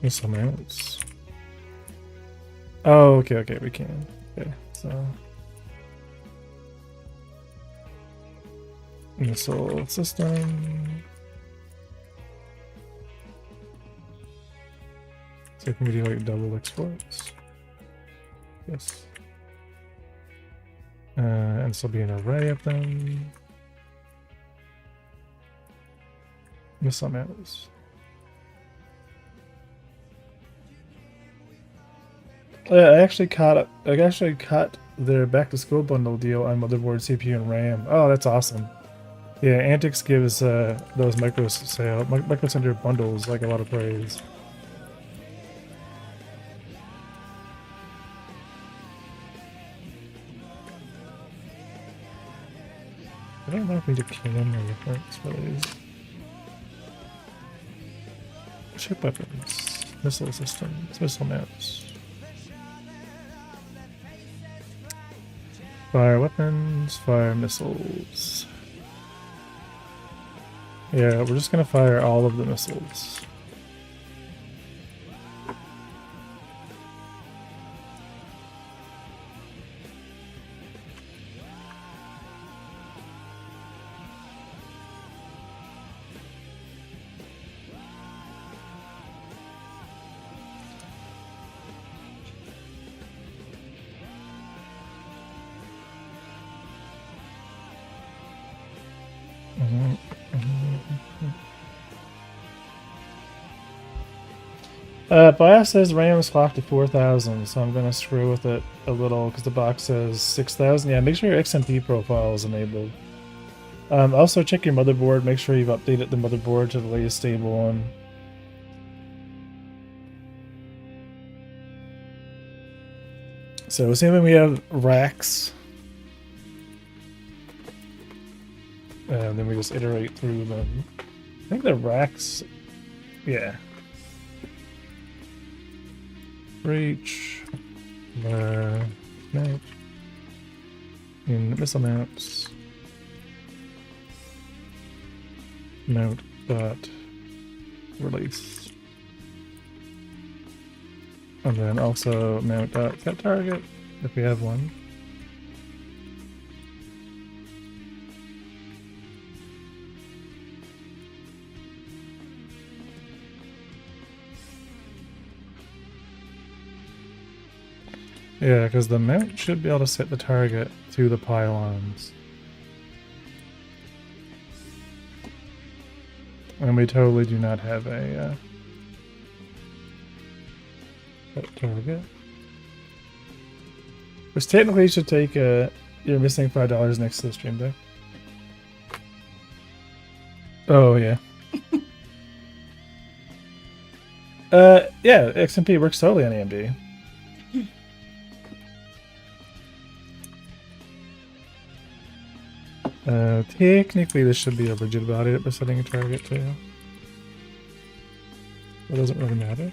Missile mounts. Oh, okay, we can. Okay, so missile system. So can we do like double exports? Yes. And this will be an array of them. Missile mounts. I actually caught their back to school bundle deal on motherboard, CPU, and RAM. Oh, that's awesome. Yeah, Antics gives those micro center bundles like a lot of praise. I don't know if we need to claim or reference for these. Ship weapons, missile systems, missile mounts. Fire weapons, fire missiles. Yeah, we're just gonna fire all of the missiles. BIOS says RAM is clocked to 4,000, so I'm gonna screw with it a little because the box says 6,000. Yeah, make sure your XMP profile is enabled. Also check your motherboard, make sure you've updated the motherboard to the latest stable one. So assuming we have racks, and then we just iterate through them. I think the racks, yeah. Reach, mount, in missile mounts, mount dot release, and then also mount dot set target if we have one. Yeah, because the mount should be able to set the target to the pylons. And we totally do not have a set target. Which technically should take you're missing $5 next to the stream deck. Oh yeah. Yeah, XMP works totally on AMD. Technically this should be a rigid body that we're setting a target to. It doesn't really matter.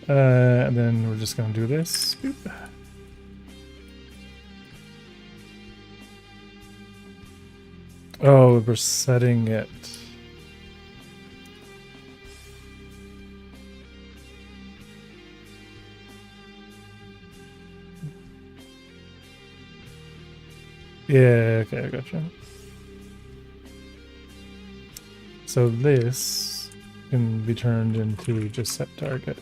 And then we're just gonna do this. Boop. Oh, we're setting it. Yeah, okay, I gotcha. So this can be turned into just set target.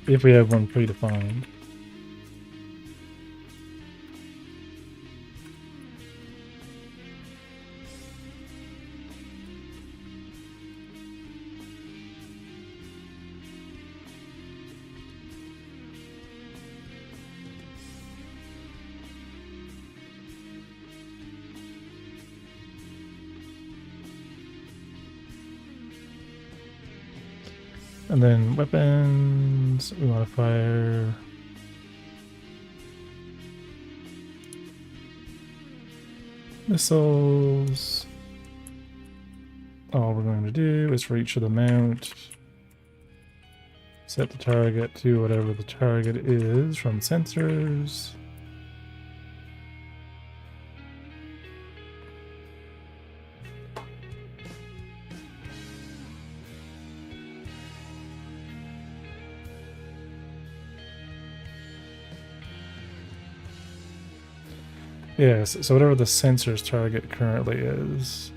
if we have one predefined. And then weapons, we want to fire missiles. All we're going to do is for each of the mount, set the target to whatever the target is from sensors. Yes, so whatever the sensor's target currently is.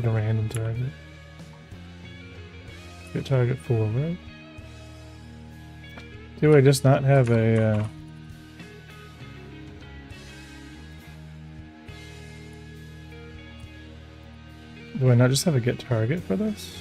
A random target. Get target 4, right? Do I just not have a... Do I not just have a get target for this?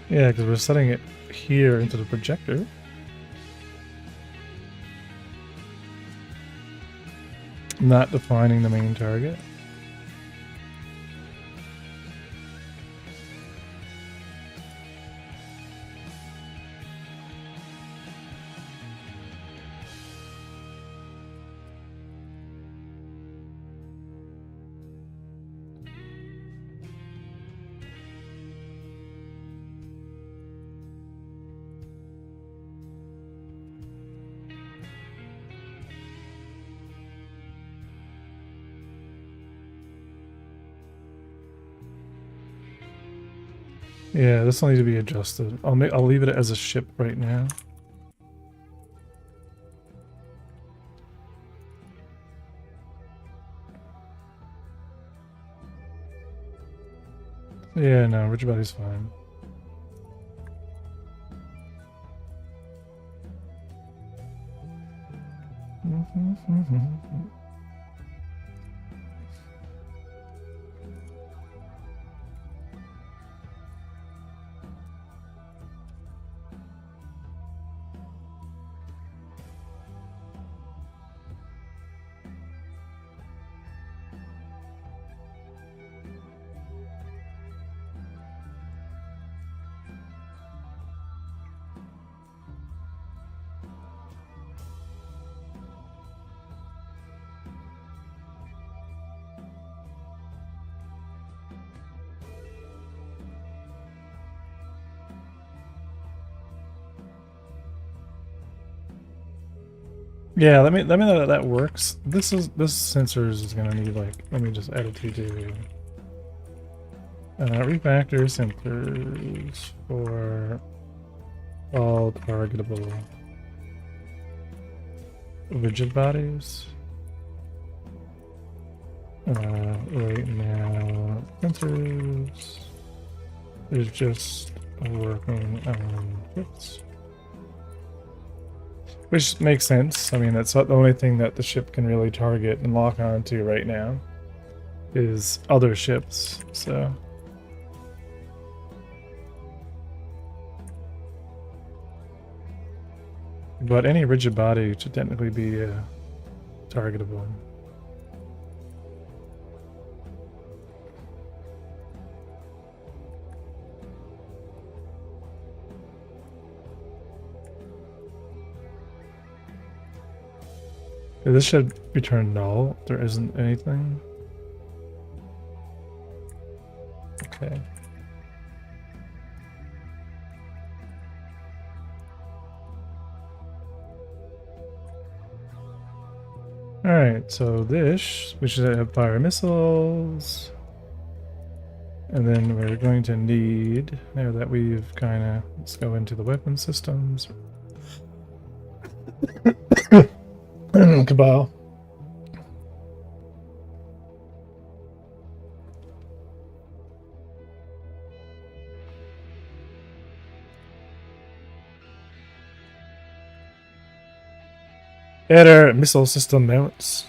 Yeah, because we're setting it here into the projector. Not defining the main target. Yeah, this will need to be adjusted. I'll leave it as a ship right now. Yeah, no, rigid body's fine. Yeah, let me know that works. This sensors is gonna need like, let me just add it to refactor sensors for all targetable rigid bodies. Right now sensors is just working on hits. Which makes sense. I mean, that's the only thing that the ship can really target and lock onto right now is other ships, so. But any rigid body should technically be targetable. This should return null. There isn't anything. Okay. Alright, so this, we should have fire missiles. And then we're going to need, now that we've kind of, let's go into the weapon systems. Cabal. Add our missile system mounts.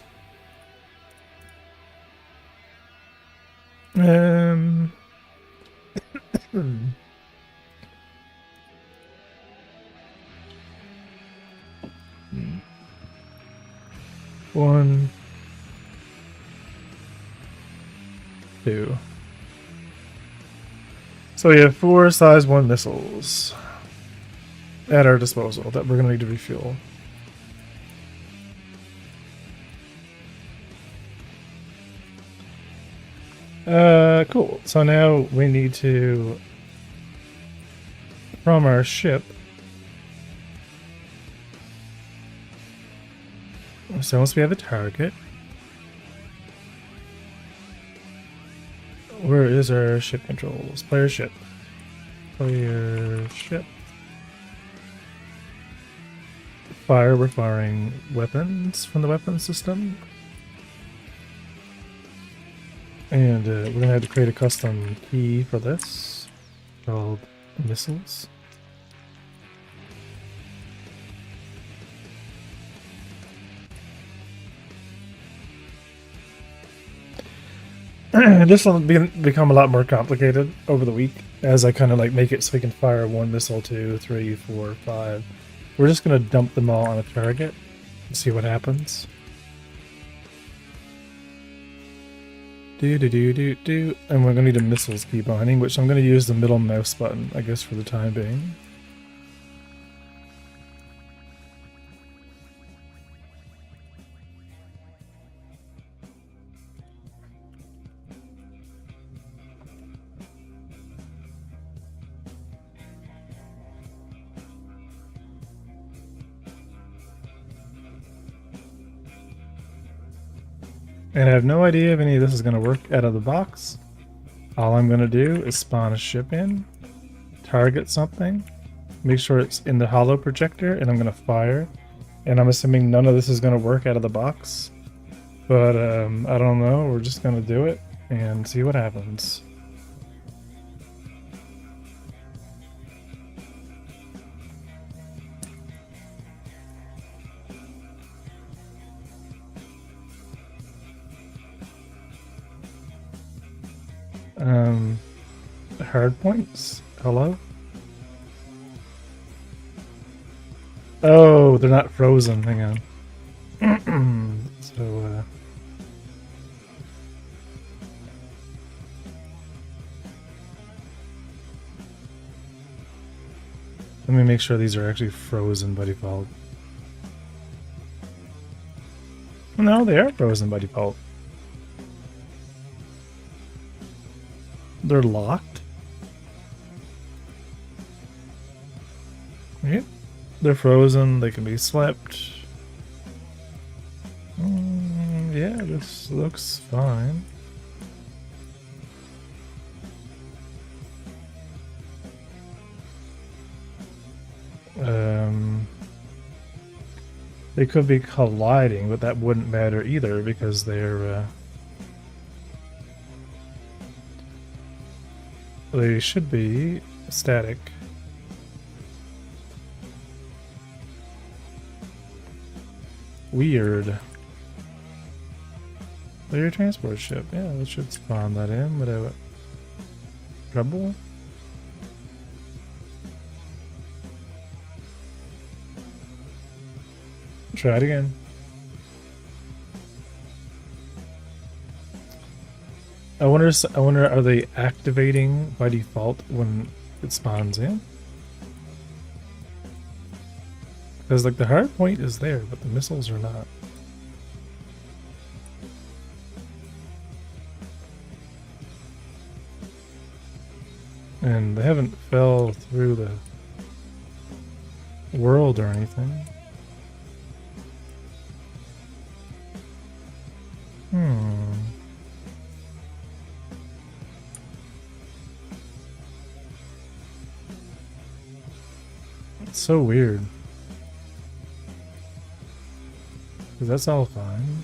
One, two. So we have 4 size 1 missiles at our disposal that we're going to need to refuel. Cool. So now we need to, from our ship, so once we have a target, where is our ship controls? Player ship. Player ship. Fire, we're firing weapons from the weapon system. And we're going to have to create a custom key for this called missiles. This will become a lot more complicated over the week as I kind of like make it so we can fire 1 missile, 2, 3, 4, 5. We're just going to dump them all on a target and see what happens. And we're going to need a missiles key binding, which I'm going to use the middle mouse button, I guess, for the time being. And I have no idea if any of this is going to work out of the box. All I'm going to do is spawn a ship in, target something, make sure it's in the holo projector, and I'm going to fire. And I'm assuming none of this is going to work out of the box. But I don't know, we're just going to do it and see what happens. Hard points? Hello? Oh, they're not frozen. Hang on. So, let me make sure these are actually frozen by default. No, they are frozen by default. They're locked? Yep. They're frozen, they can be slept. Yeah, this looks fine. They could be colliding, but that wouldn't matter either because they're they should be static. Weird. Player transport ship. Yeah, that should spawn that in without trouble. try it again. I wonder, are they activating by default when it spawns in? Because like the hard point is there, but the missiles are not. And they haven't fell through the world or anything. It's so weird. Because that's all fine.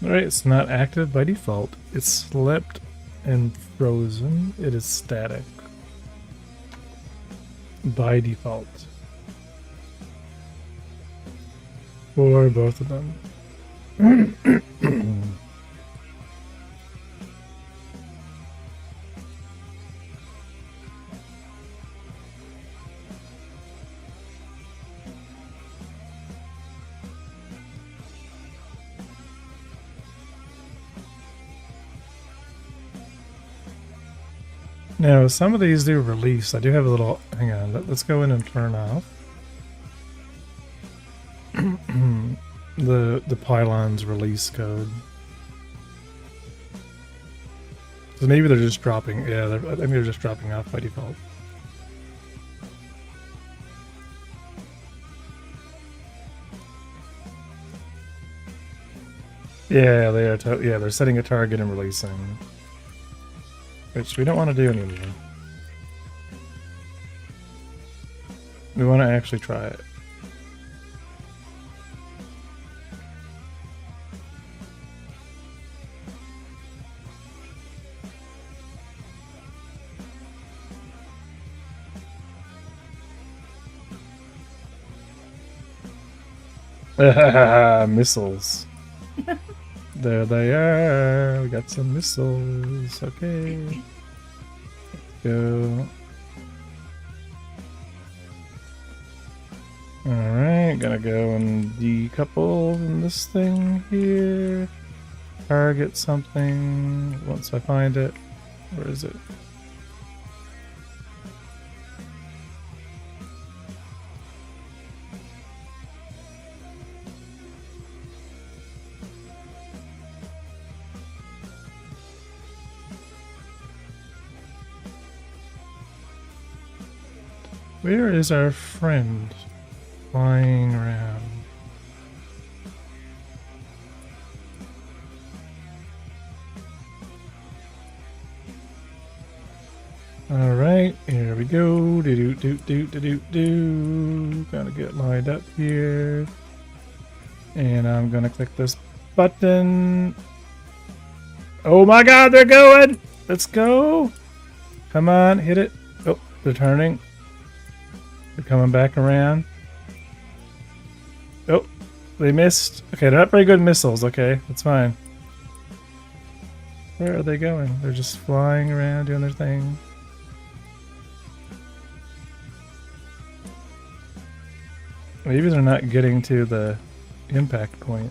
Alright, it's not active by default. It's slept and frozen. It is static. By default. For both of them. Now, some of these do release. I do have a little... Hang on, let's go in and turn off. the pylon's release code. So maybe they're just dropping... Yeah, I think they're just dropping off by default. Yeah, they are. Yeah, they're setting a target and releasing. Which we don't want to do anymore. We want to actually try it. Missiles. There they are. We got some missiles. Okay. Let's go. Alright, gonna go and decouple from this thing here. Target something once I find it. Where is it? Where is our friend flying around? All right, here we go. Do do do do do do. Gotta get lined up here, and I'm gonna click this button. Oh my God, they're going! Let's go! Come on, hit it. Oh, they're turning. They're coming back around. Oh, they missed. Okay, they're not very good missiles. Okay, that's fine. Where are they going? They're just flying around doing their thing. Maybe they're not getting to the impact point.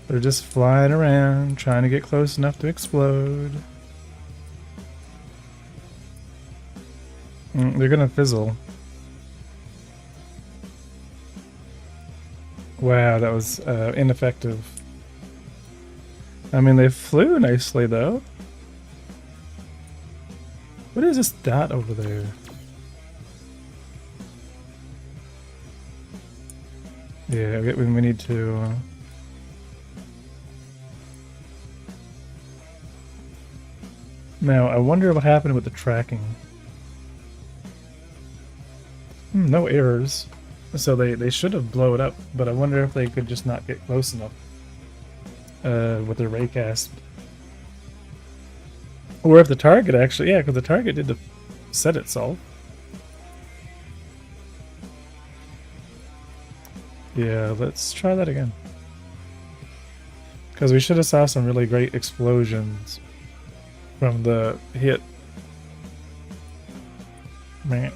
They're just flying around, trying to get close enough to explode. They're gonna fizzle. Wow, that was ineffective. I mean, they flew nicely, though. What is this dot over there? Yeah, we need to... Now, I wonder what happened with the tracking. No errors. So they should have blown it up, but I wonder if they could just not get close enough with their raycast. Or if the target actually, yeah, because the target did set itself. Yeah, let's try that again. Because we should have saw some really great explosions from the hit. Man.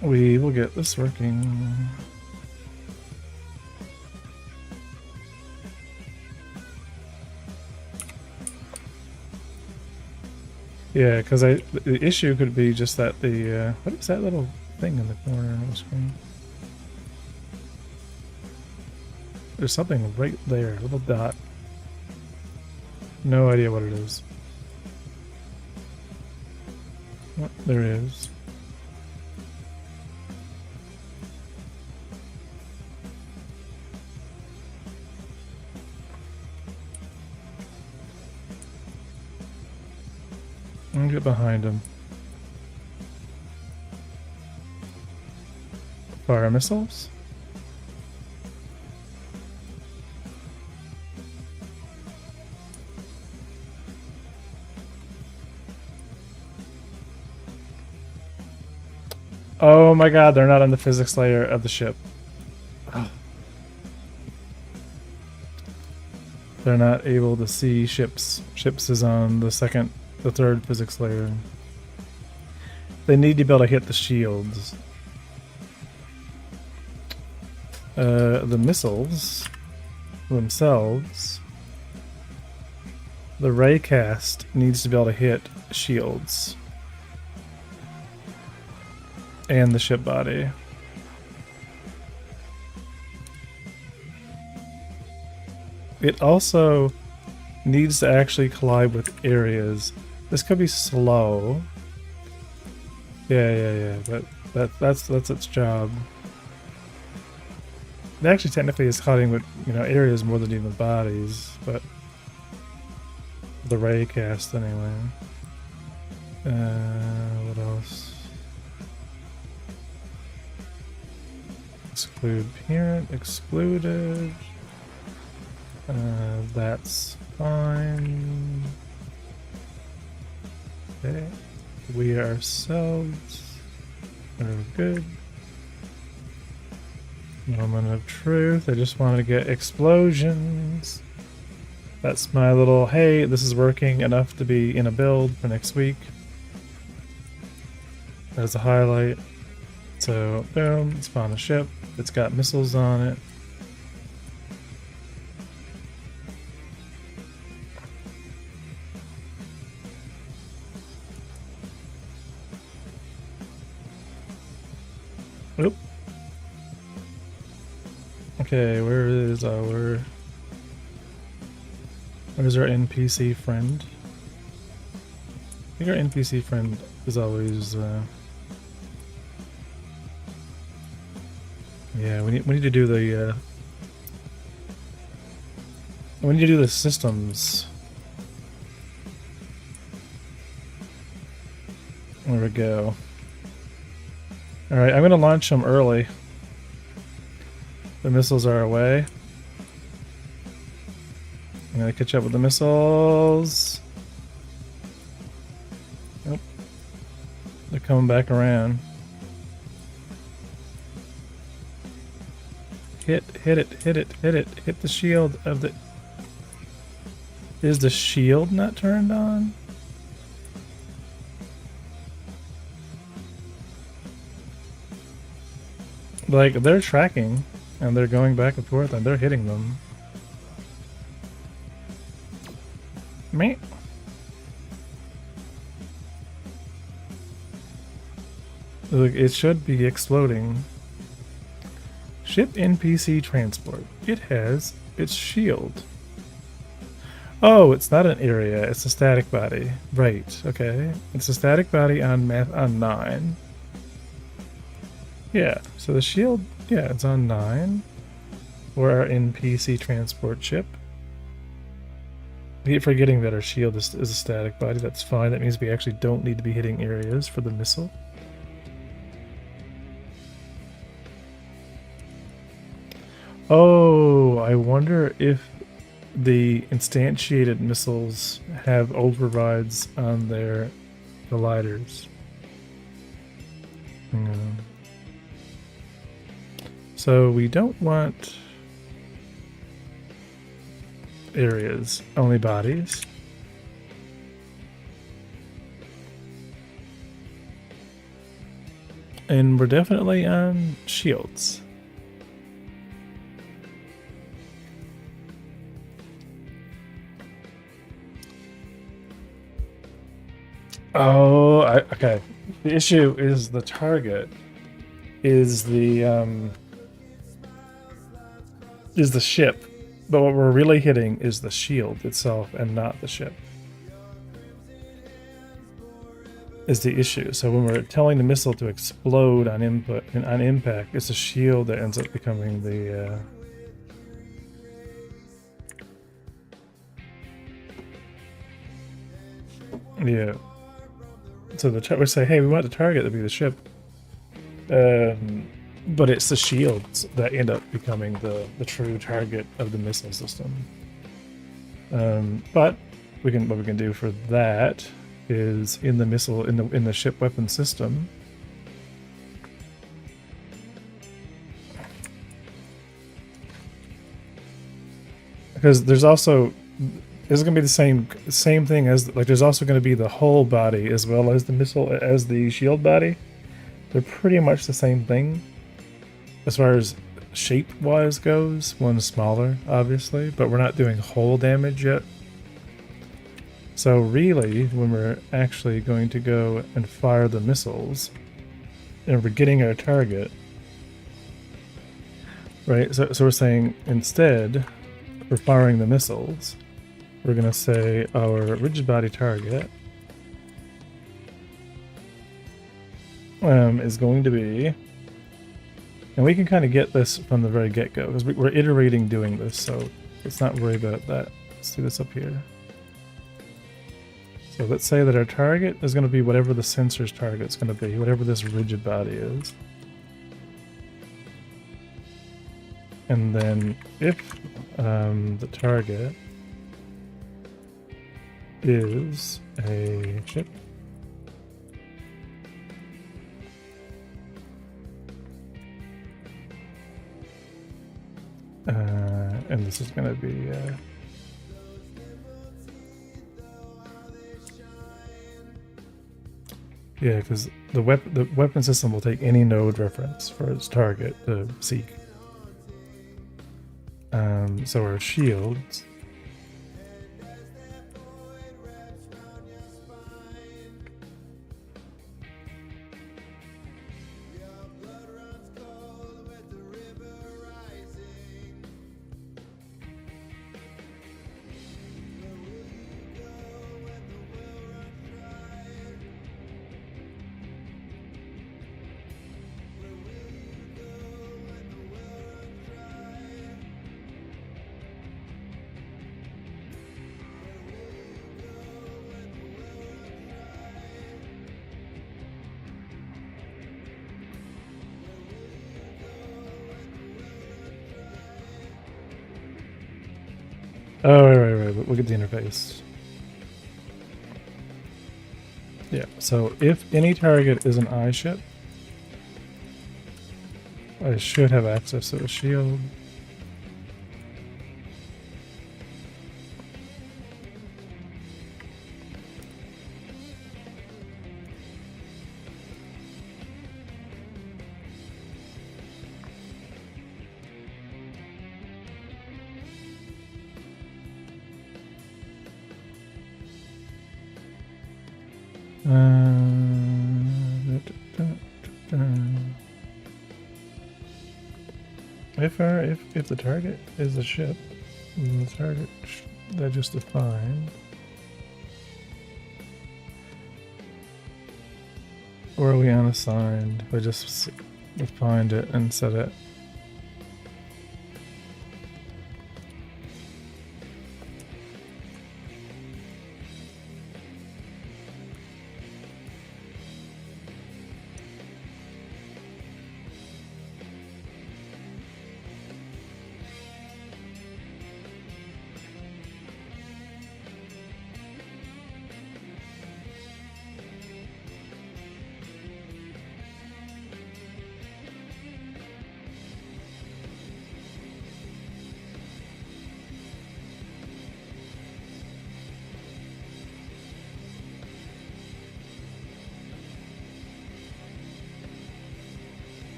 We will get this working. Yeah, because the issue could be just that the what is that little thing in the corner of the screen? There's something right there, a little dot. No idea what it is. Oh, there it is. I'll get behind him. Fire missiles? Oh my god, they're not on the physics layer of the ship. Oh. They're not able to see ships. Ships is on the third physics layer. They need to be able to hit the shields. The missiles themselves. The raycast needs to be able to hit shields. And the ship body. It also needs to actually collide with areas. This could be slow. Yeah. But that's its job. It actually technically is colliding with, you know, areas more than even bodies, but the raycast anyway. What else? Exclude parent, excluded. That's fine. Okay. We ourselves are good. Moment of truth. I just wanted to get explosions. That's my little, hey, this is working enough to be in a build for next week. That's a highlight. So, boom, spawn a ship. It's got missiles on it. Oop. Okay, where's our NPC friend? I think our NPC friend is always yeah, we need to do the we need to do the systems. There we go. Alright, I'm gonna launch them early. The missiles are away. I'm gonna catch up with the missiles. Nope. They're coming back around. Hit the shield of the... Is the shield not turned on? Like, they're tracking, and they're going back and forth, and they're hitting them. Me. Look, it should be exploding. Ship NPC transport. It has its shield. Oh, it's not an area, it's a static body. Right, okay. It's a static body on 9. Yeah, so the shield, yeah, it's on 9. Or our NPC transport ship. I keep forgetting that our shield is a static body. That's fine. That means we actually don't need to be hitting areas for the missile. Oh, I wonder if the instantiated missiles have overrides on their colliders. Hang on. So we don't want areas, only bodies. And we're definitely on shields. Oh, okay. The issue is the target is the ship, but what we're really hitting is the shield itself and not the ship. Is the issue. So when we're telling the missile to explode on input and on impact, it's a shield that ends up becoming the yeah. So we say, hey, we want the target to be the ship, but it's the shields that end up becoming the true target of the missile system. But what we can do for that is in the missile in the ship weapon system. Because there's also this is going to be the same thing as like there's also going to be the hull body as well as the missile as the shield body. They're pretty much the same thing as far as shape wise goes. One's smaller, obviously, but we're not doing hull damage yet. So really, when we're actually going to go and fire the missiles, and we're getting our target, right? So we're saying instead, for firing the missiles, we're going to say our rigid body target is going to be, and we can kind of get this from the very get-go because we're iterating doing this, so let's not worry about that. Let's do this up here. So let's say that our target is going to be whatever the sensor's target is going to be, whatever this rigid body is. And then if the target is a ship, and this is going to be yeah, because the weapon system will take any node reference for its target to seek. So our shields. Oh, right. Look at the interface. Yeah, so if any target is an I ship, I should have access to a shield. If the target is a ship, then the target that just defined, or are we unassigned? We just defined it and set it.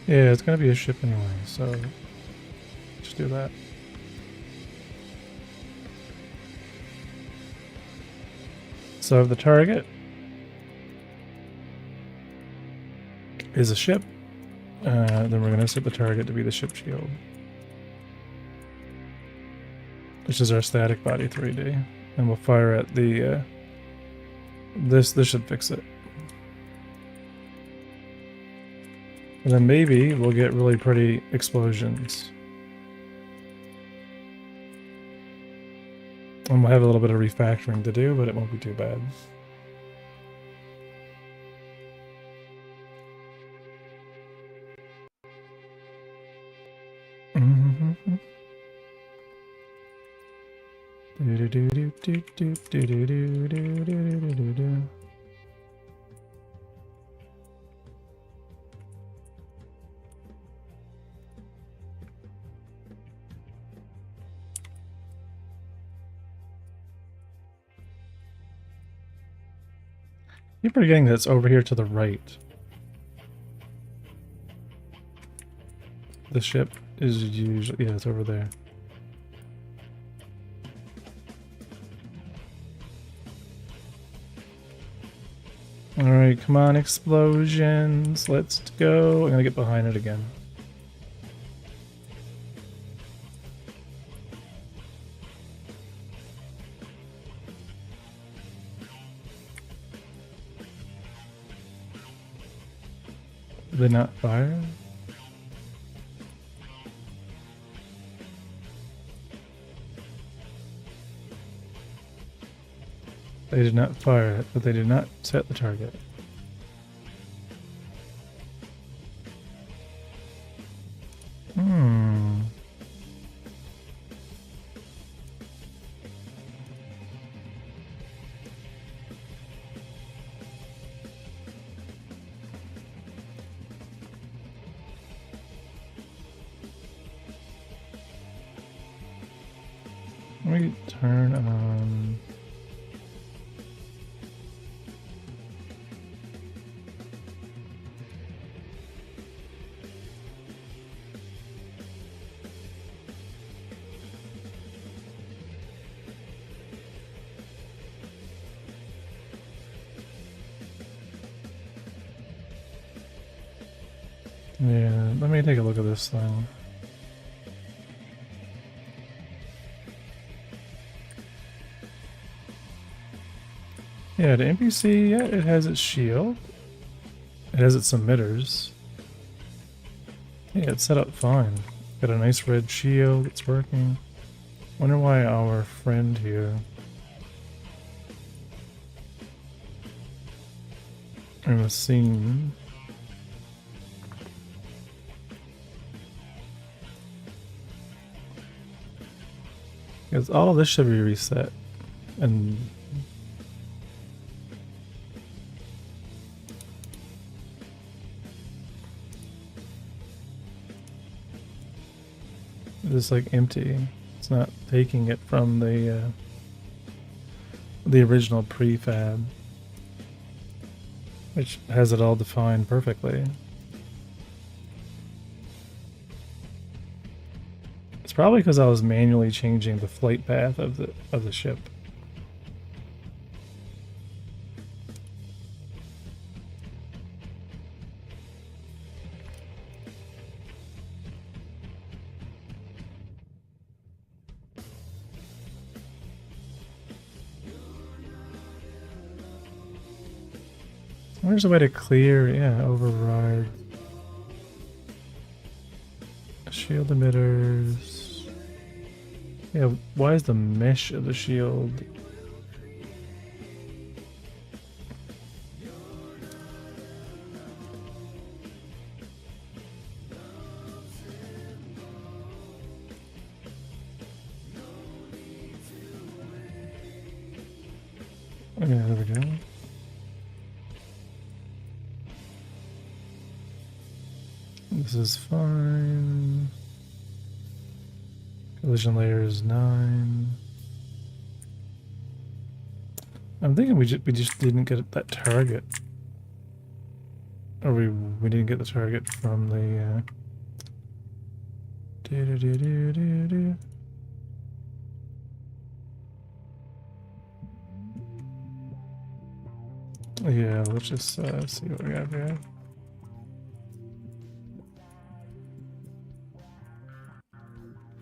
Yeah, it's gonna be a ship anyway, so just do that. So if the target is a ship, then we're gonna set the target to be the ship shield, which is our static body 3D, and we'll fire at the this should fix it. And then maybe we'll get really pretty explosions. And we'll have a little bit of refactoring to do, but it won't be too bad. Keep forgetting that it's over here to the right. The ship is usually, yeah, it's over there. Alright, come on, explosions. Let's go. I'm gonna get behind it again. Did they not fire? They did not fire it, but they did not set the target. Let me turn on... Yeah, let me take a look at this thing. Yeah, the NPC, yeah, it has its shield. It has its emitters. Yeah, it's set up fine. Got a nice red shield, it's working. Wonder why our friend here... in the scene... Because all of this should be reset. And... it's like empty. It's not taking it from the original prefab, which has it all defined perfectly. It's probably because I was manually changing the flight path of the ship. There's a way to clear, yeah, override. Shield emitters. Yeah, why is the mesh of the shield? Okay, there we go. This is fine. Collision layer is 9. I'm thinking we just didn't get that target Or we didn't get the target from the yeah, let's just see what we have here.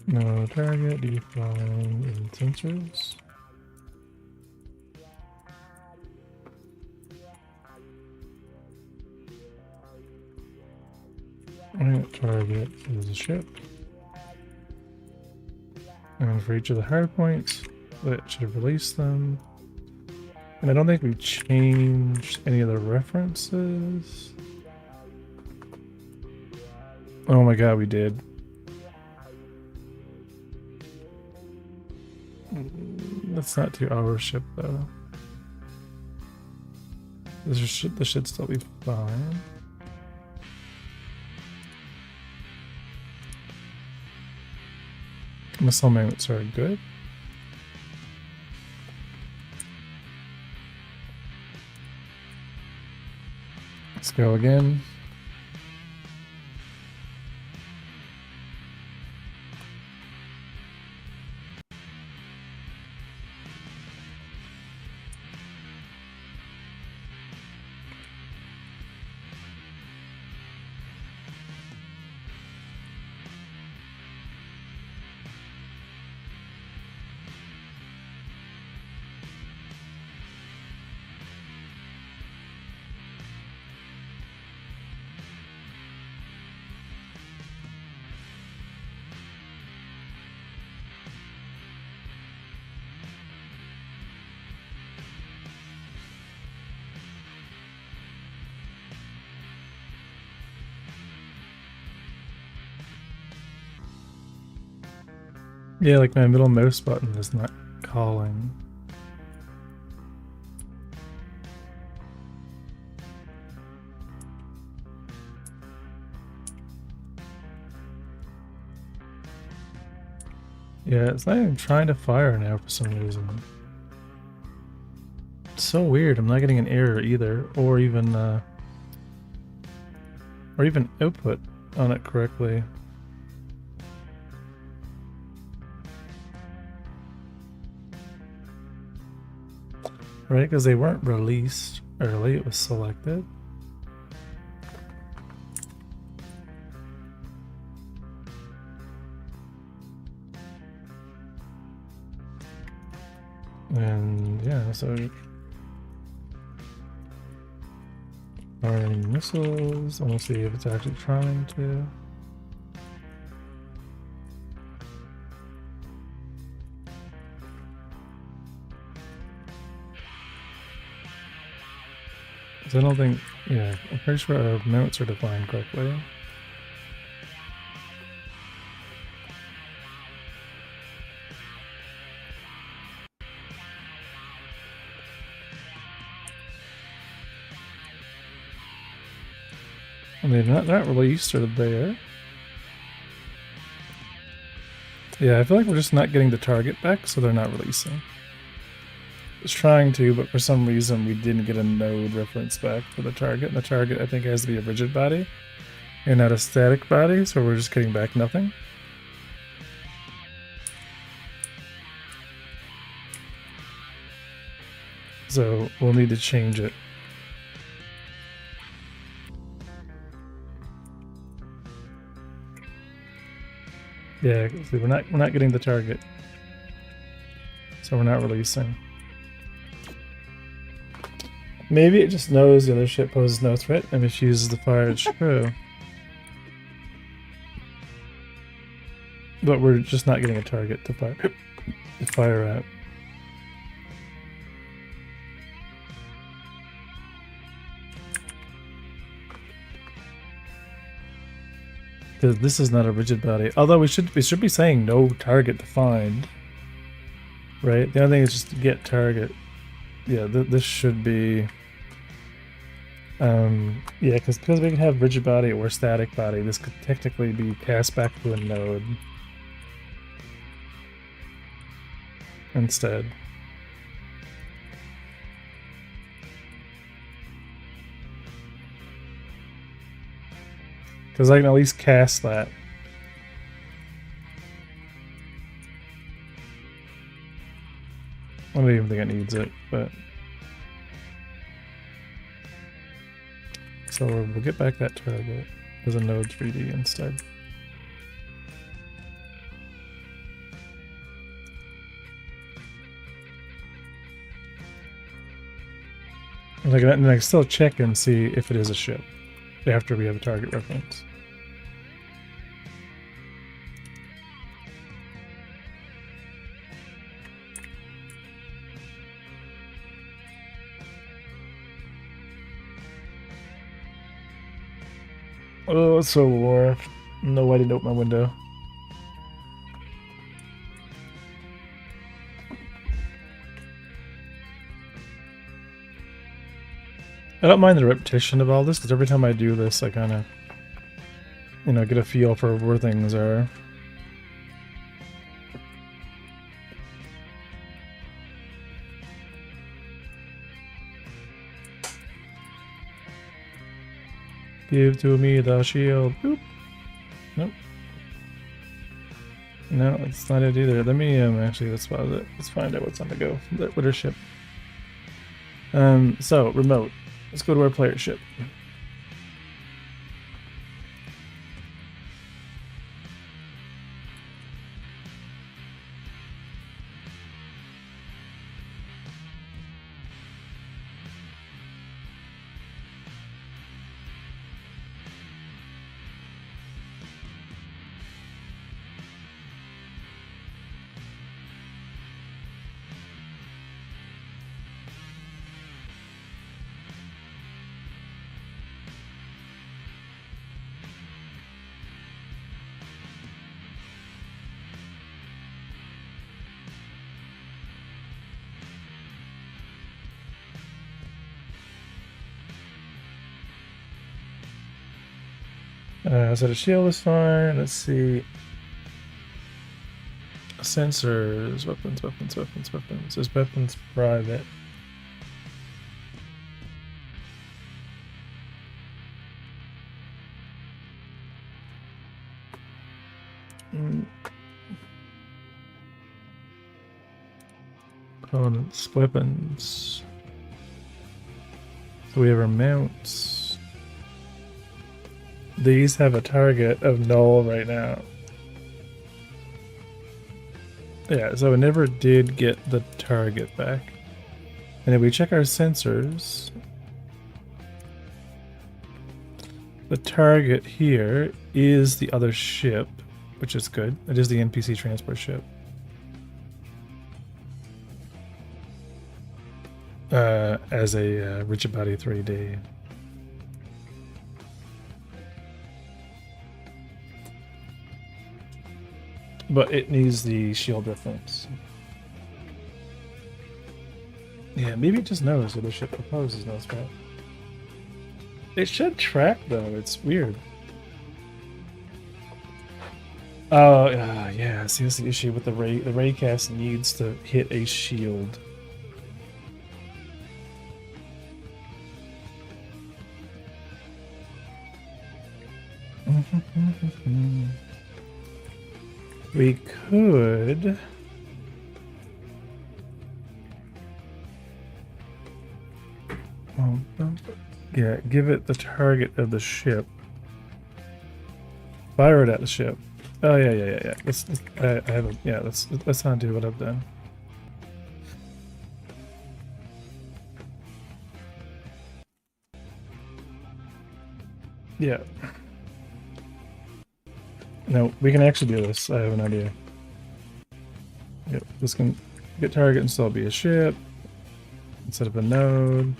No target defined in sensors. Alright, target is a ship. And for each of the hard points, that should release them. And I don't think we changed any of the references. Oh my god, we did. That's not to our ship though. This should still be fine. Missile mounts are good. Let's go again. Yeah, like my middle mouse button is not calling. Yeah, it's not even trying to fire now for some reason. It's so weird. I'm not getting an error either, or even output on it correctly. Right, because they weren't released early, it was selected. And yeah, so firing missiles. I want to see if it's actually trying to. I don't think, yeah, I'm pretty sure our mounts are defined correctly. And they're not released or there. Yeah, I feel like we're just not getting the target back, so they're not releasing. It's trying to, but for some reason we didn't get a node reference back for the target. And the target, I think, has to be a rigid body and not a static body, so we're just getting back nothing. So we'll need to change it. Yeah, see, we're not getting the target, so we're not releasing. Maybe it just knows the other ship poses no threat and refuses to fire its crew. But we're just not getting a target to fire at. Because this is not a rigid body. Although we should be saying no target defined. Right? The only thing is just to get target. Yeah, this should be. Yeah, because we can have rigid body or static body, this could technically be passed back to a node instead. Because I can at least cast that. I don't even think it needs it, but... So we'll get back that target as a node 3D instead. And I can still check and see if it is a ship after we have a target reference. Oh, it's so warm. No, I didn't open my window. I don't mind the repetition of all this, because every time I do this, I kind of, you know, get a feel for where things are. Give to me the shield. Boop. Nope. No, it's not it either. Let me actually let's pause it. Let's find out what's on the go. With our ship. So remote. Let's go to our player ship. So the shield is fine. Let's see. Sensors, weapons. Is weapons private? Components, weapons. So we have our mounts. These have a target of null right now. Yeah, so I never did get the target back. And if we check our sensors, the target here is the other ship, which is good. It is the NPC transport ship. As a Rigid Body 3D. But it needs the shield reference. Yeah, maybe it just knows that the ship proposes no spot. It should track though, it's weird. Oh, yeah, see that's the issue with the ray. The raycast needs to hit a shield. We could... yeah, give it the target of the ship. Fire it at the ship. Oh yeah. I have a, yeah. Let's not do what I've done. Yeah. No, we can actually do this. I have an idea. Yep, this can get target and still be a ship instead of a node.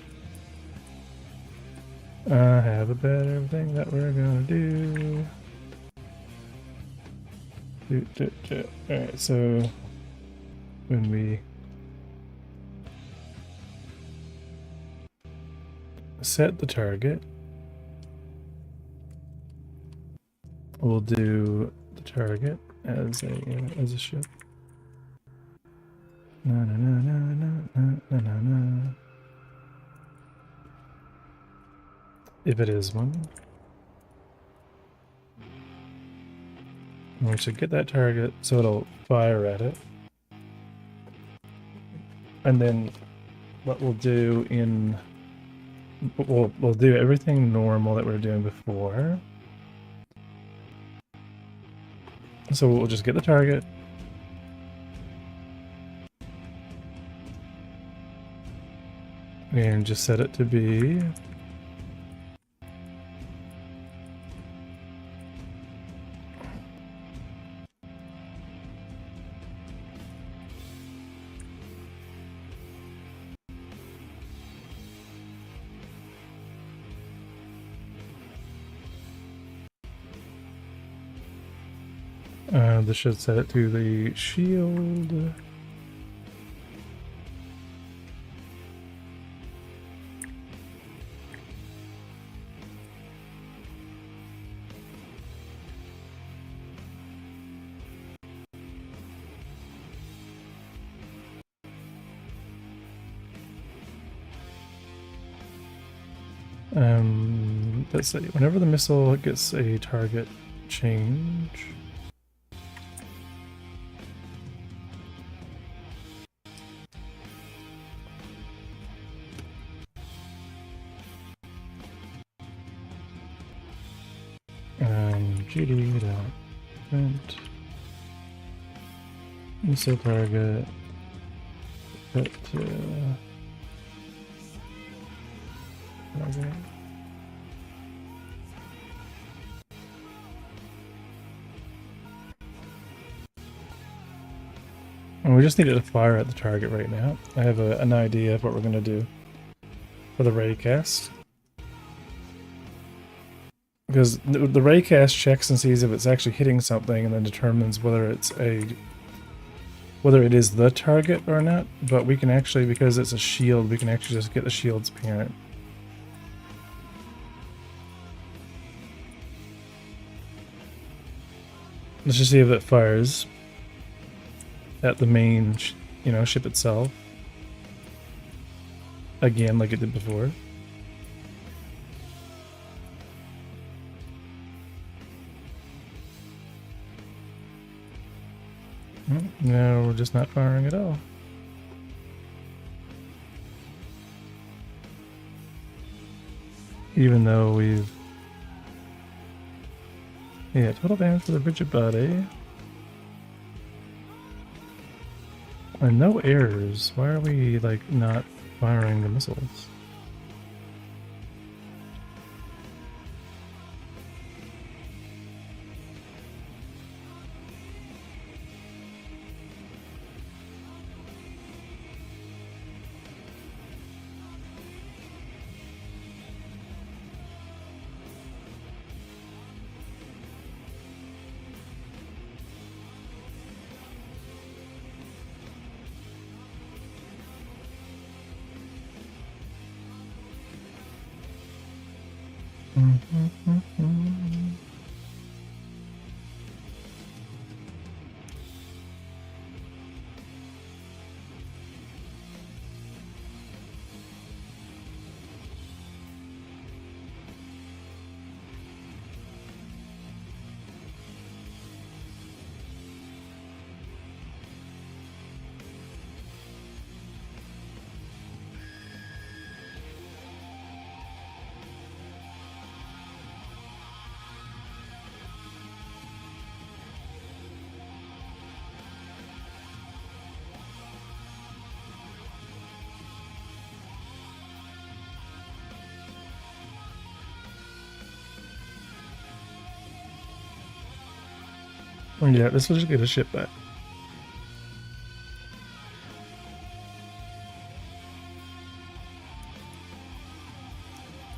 I have a better thing that we're gonna do. Alright, so when we set the target, we'll do the target as a ship. If it is one. And we should get that target so it'll fire at it. And then what we'll do in... We'll do everything normal that we were doing before. So we'll just get the target. And just set it to be... this should set it to the shield. Let's see, whenever the missile gets a target change, GD dot print missile target set to target. And we just need it to fire at the target right now. I have an idea of what we're going to do for the raycast. Because the raycast checks and sees if it's actually hitting something and then determines whether it is the target or not. But we can actually, because it's a shield, we can actually just get the shield's parent. Let's just see if it fires at the main, ship itself. Again, like it did before. No, we're just not firing at all. Even though we've... Yeah, total damage for the rigid body. And no errors. Why are we, like, not firing the missiles? Yeah, this will just get a ship back.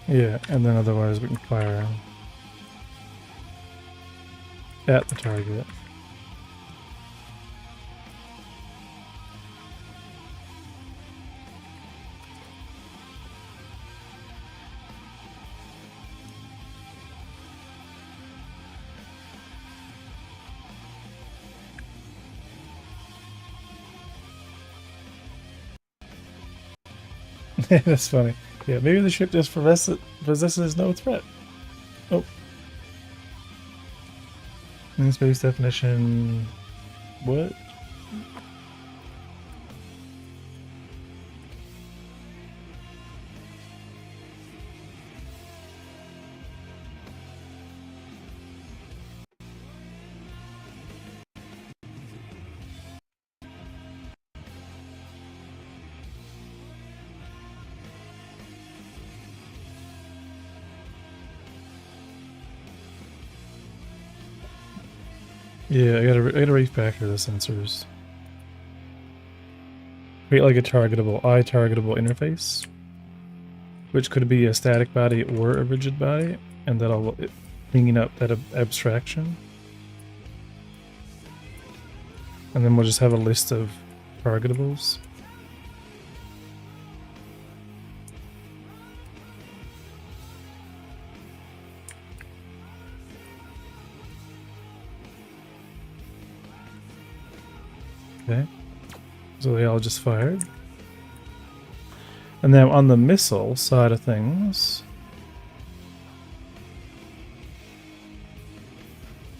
Yeah, and then otherwise we can fire at the target. That's funny. Yeah, maybe the ship just possesses no threat. Oh. Namespace definition. What? Yeah, I gotta refactor the sensors. Create like a targetable, targetable interface, which could be a static body or a rigid body, and that'll bringing up that abstraction. And then we'll just have a list of targetables. Okay, so they all just fired. And then on the missile side of things,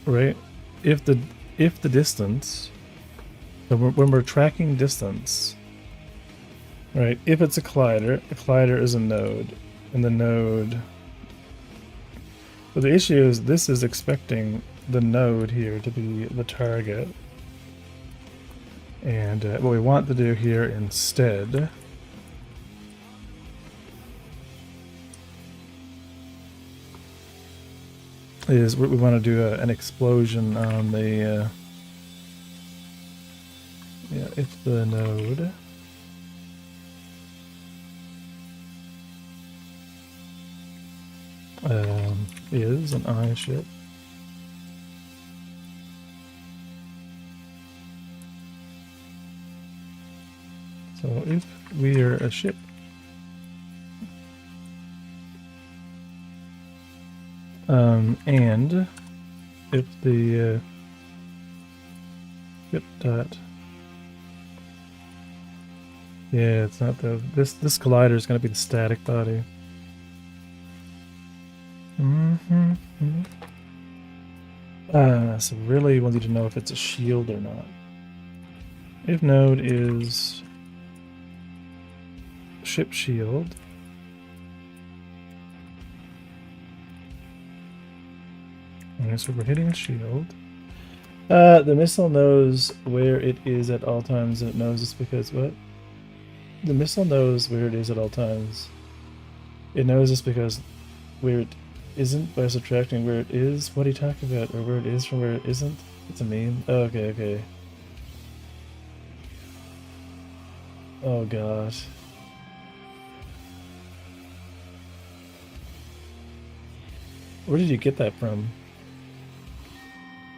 right? If the distance, so when we're tracking distance, right? If it's a collider is a node, and the node. But the issue is this is expecting the node here to be the target. And what we want to do here instead is we want to do an explosion on the yeah, if the node is an I ship. So if we are a ship, and if the ship dot, yeah, it's not the this collider is going to be the static body. So really, we need to know if it's a shield or not. If node is ship shield, okay, so we're hitting a shield. The missile knows where it is at all times, and it knows this because what? The missile knows where it is at all times. It knows this because where it isn't by subtracting where it is. What are you talking about? Or where it is from where it isn't? It's a meme. Oh, okay, okay. Oh gosh. Where did you get that from?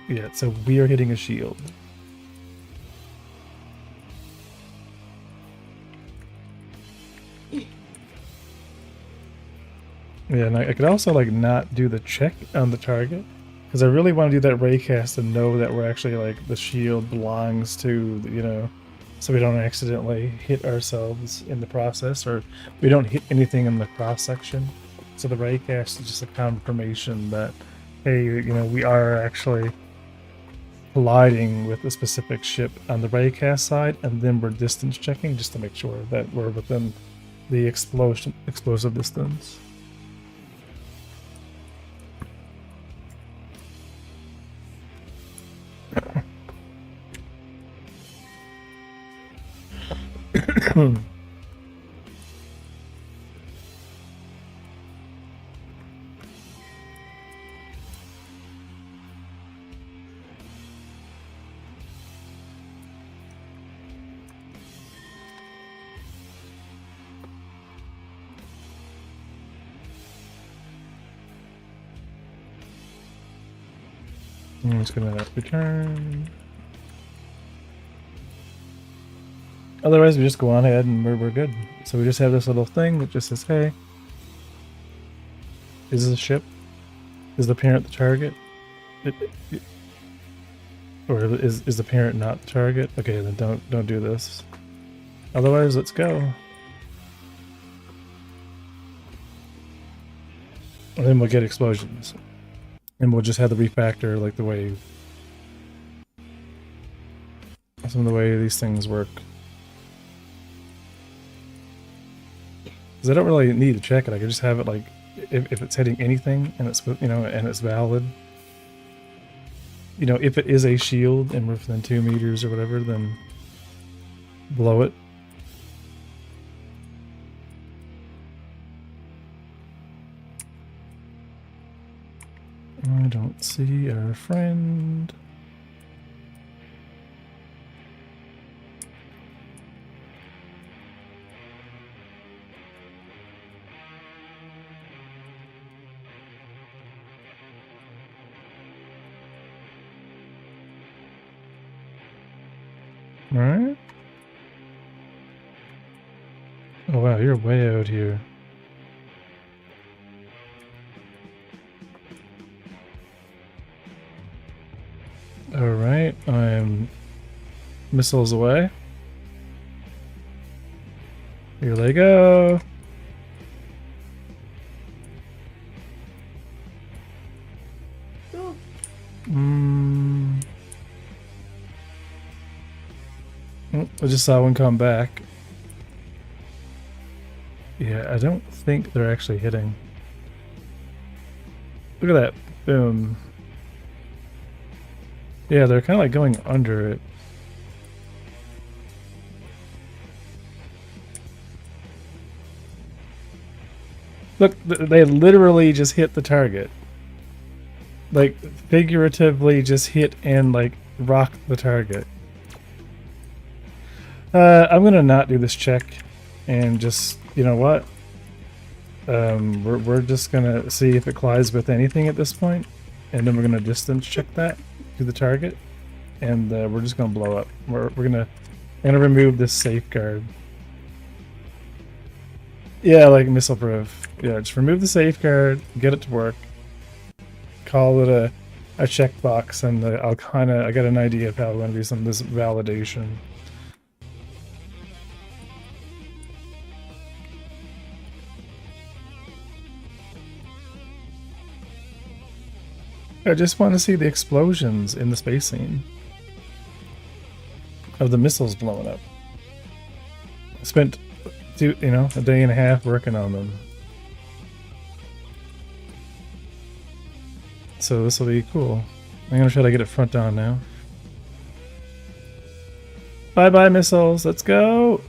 Yeah, so we are hitting a shield. Yeah, and I could also like not do the check on the target because I really want to do that raycast and know that we're actually like the shield belongs to, you know, so we don't accidentally hit ourselves in the process or we don't hit anything in the cross section. So the raycast is just a confirmation that, hey, you know, we are actually colliding with a specific ship on the raycast side, and then we're distance checking just to make sure that we're within the explosive distance. I'm just gonna return. Otherwise, we just go on ahead and we're good. So we just have this little thing that just says, hey, is this a ship? Is the parent the target? Or is the parent not the target? Okay, then don't do this. Otherwise, let's go. And then we'll get explosions. And we'll just have the refactor like the way some of the way these things work. Because I don't really need to check it. I can just have it like if it's hitting anything and it's, you know, and it's valid. You know, if it is a shield and within 2 meters or whatever, then blow it. I don't see our friend. Alright. Oh wow, you're way out here. Alright, I'm missiles away. Here they go. Go. Oh, I just saw one come back. Yeah, I don't think they're actually hitting. Look at that. Boom. Yeah, they're kind of like going under it. Look, they literally just hit the target. Like, figuratively just hit and, like, rocked the target. I'm gonna not do this check and just, you know what? We're just gonna see if it collides with anything at this point, and then we're gonna distance check that to the target, and we're just gonna blow up. We're gonna remove this safeguard. Yeah, like missile proof. Yeah, just remove the safeguard, get it to work, call it a checkbox, and I got an idea of how I'm gonna do some of this validation. I just want to see the explosions in the space scene of the missiles blowing up. I spent a day and a half working on them. So this will be cool. I'm gonna try to get it front on now. Bye bye missiles, let's go!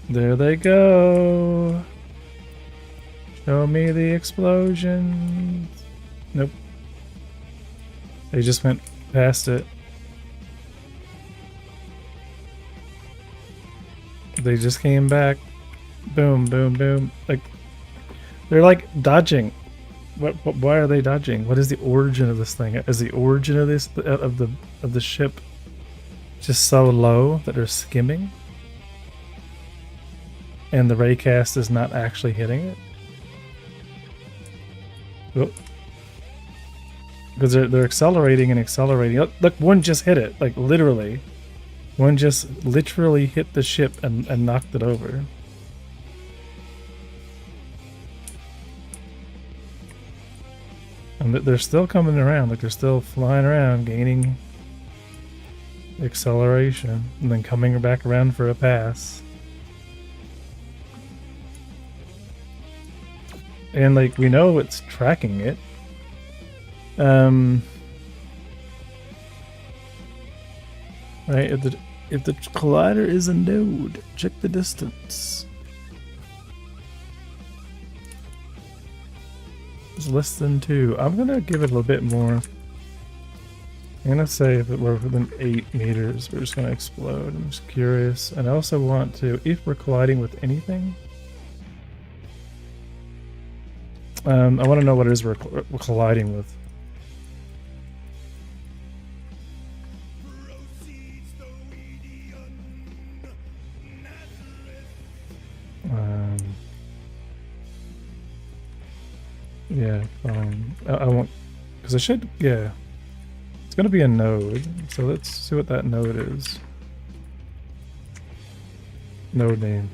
There they go! Show me the explosions. Nope. They just went past it. They just came back. Boom, boom, boom. Like, they're like dodging. Why are they dodging? What is the origin of this thing? Is the origin of this of the ship just so low that they're skimming? And the raycast is not actually hitting it? Because they're accelerating and accelerating. Look, one just hit it, like literally. One just literally hit the ship and knocked it over. And they're still coming around, like they're still flying around, gaining acceleration, and then coming back around for a pass. And like we know it's tracking it. Right, if the collider is a node, check the distance. It's less than 2. I'm gonna give it a little bit more. I'm gonna say if it were within 8 meters, we're just gonna explode. I'm just curious. And I also want to, if we're colliding with anything, I want to know what it is we're colliding with. Yeah, I want, because I should, yeah. It's going to be a node, so let's see what that node is. Node name.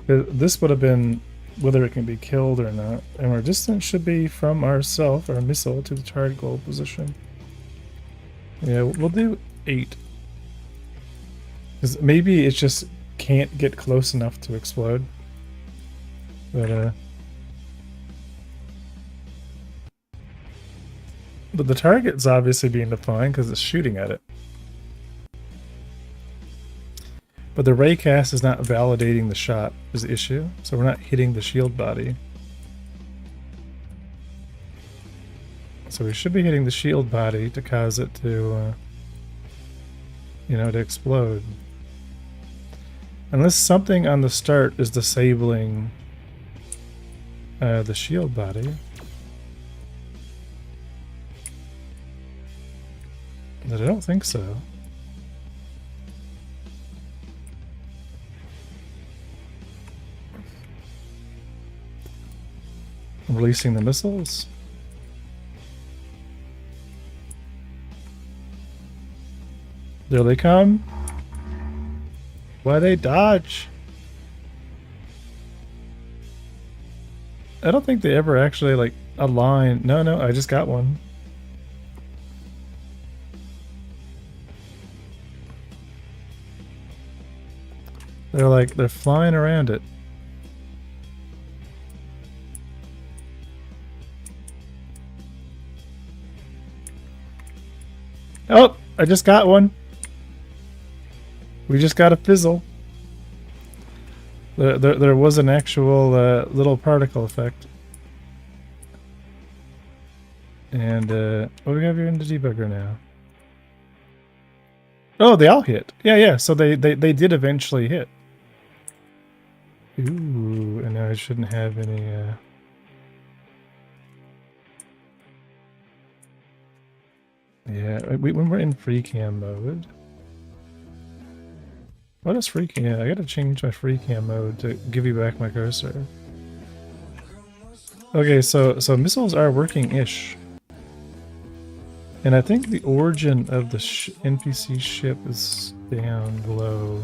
This would have been whether it can be killed or not. And our distance should be from ourself, our missile, to the target goal position. Yeah, we'll do 8. Because maybe it just can't get close enough to explode. But the target's obviously being defined because it's shooting at it. But the raycast is not validating the shot is the issue, so we're not hitting the shield body. So we should be hitting the shield body to cause it to, you know, to explode. Unless something on the start is disabling the shield body. But I don't think so. Releasing the missiles. There they come. Why they dodge? I don't think they ever actually like align. No, I just got one. They're flying around it. Oh, I just got one. We just got a fizzle. There was an actual little particle effect. And what do we have here in the debugger now? Oh, they all hit. Yeah. So they did eventually hit. Ooh, and now I shouldn't have any. Yeah, when we're in free cam mode. What is free cam? Yeah, I gotta change my free cam mode to give you back my cursor. Okay, so missiles are working-ish. And I think the origin of the NPC ship is down below.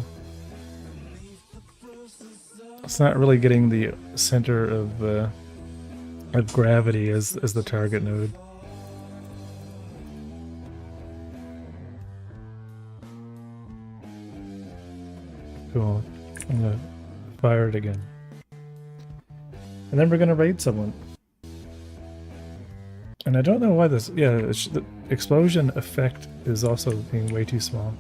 It's not really getting the center of gravity as the target node. Cool. I'm gonna fire it again. And then we're gonna raid someone. And I don't know why this... Yeah, the explosion effect is also being way too small.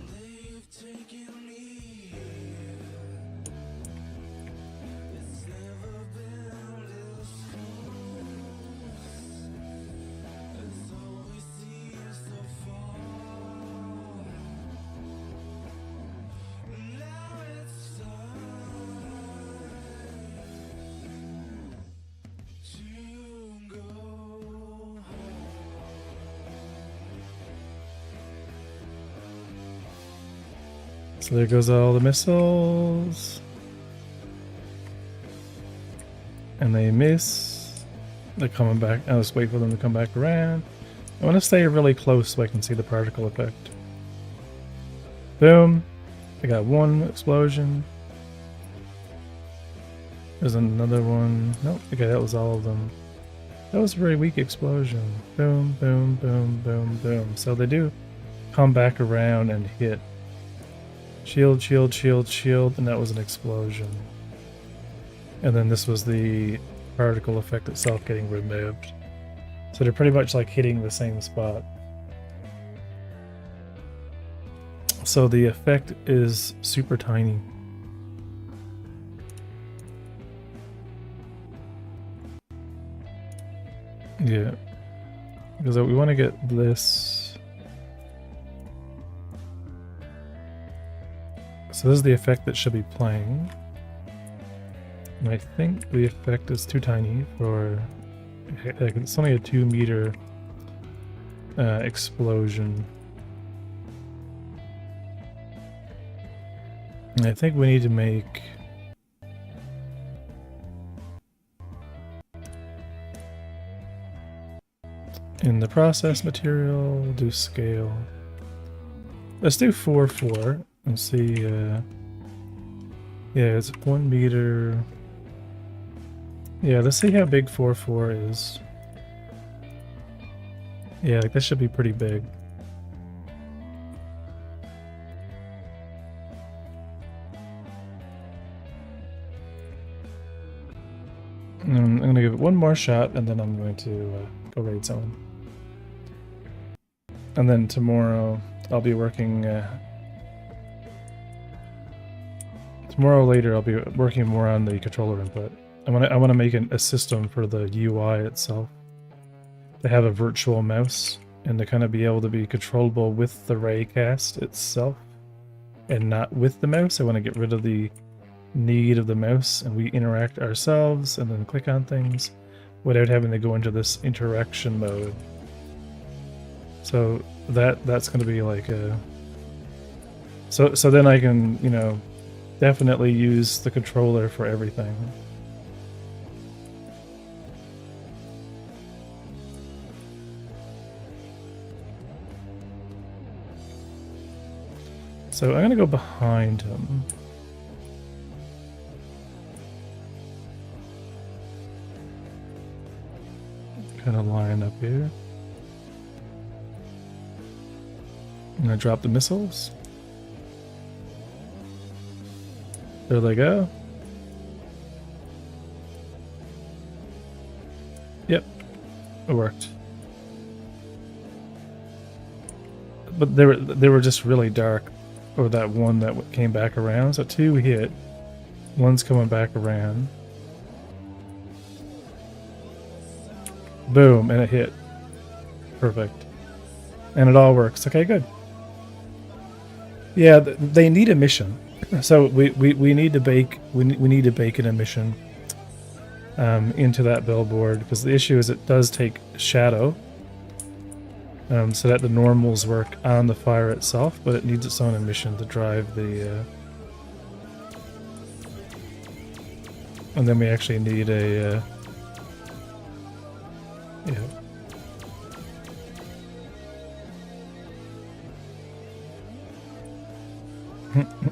So there goes all the missiles. And they miss. They're coming back. I'll just wait for them to come back around. I want to stay really close so I can see the particle effect. Boom. I got one explosion. There's another one. Nope. Okay, that was all of them. That was a very weak explosion. Boom, boom, boom, boom, boom. So they do come back around and hit. Shield, shield, shield, shield, and that was an explosion. And then this was the particle effect itself getting removed. So they're pretty much like hitting the same spot. So the effect is super tiny. Yeah. Because we want to get this. So this is the effect that should be playing. And I think the effect is too tiny for... Like, it's only a 2 meter explosion. And I think we need to make... In the process material, we'll do scale. Let's do 4-4 and see, yeah, it's 1 meter. Yeah, let's see how big 4-4 is. Yeah, like this should be pretty big. I'm gonna give it one more shot, and then I'm going to go raid someone. And then tomorrow I'll be working. Tomorrow later I'll be working more on the controller input. I want to make a system for the UI itself to have a virtual mouse and to kind of be able to be controllable with the raycast itself and not with the mouse. I want to get rid of the need of the mouse and we interact ourselves and then click on things without having to go into this interaction mode. So that's going to be like a so then I can, you know, definitely use the controller for everything. So I'm gonna go behind him. Kind of line up here. I'm gonna drop the missiles. There they go. Yep, it worked. But they were just really dark. Or that one that came back around. So 2 hit. One's coming back around. Boom, and it hit. Perfect. And it all works. Okay, good. Yeah, they need a mission. So we need to bake we need to bake an emission into that billboard, because the issue is it does take shadow. So that the normals work on the fire itself, but it needs its own emission to drive the... And then we actually need a... yeah.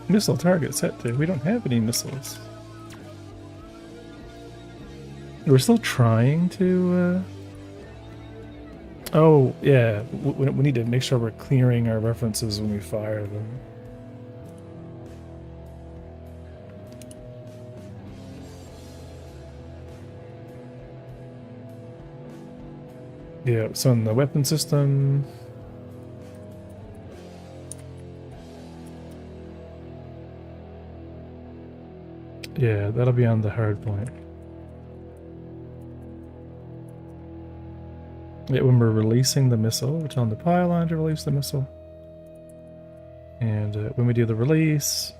Missile target set to. We don't have any missiles. We're still trying to... Oh, yeah. We need to make sure we're clearing our references when we fire them. Yeah, so in the weapon system... Yeah, that'll be on the hard point. Yeah, when we're releasing the missile, we're telling the pylon to release the missile. And when we do the release...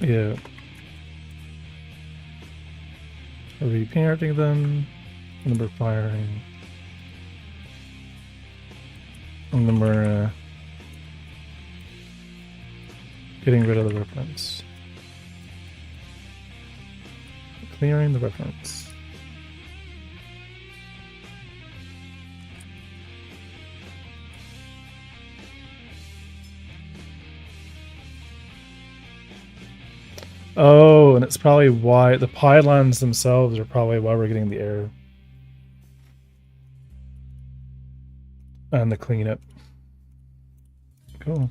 Yeah. Are we parenting them? And then we're firing. And then we're getting rid of the reference. Clearing the reference. Oh, and it's probably why the pylons themselves are probably why we're getting the error. And the cleanup. Cool.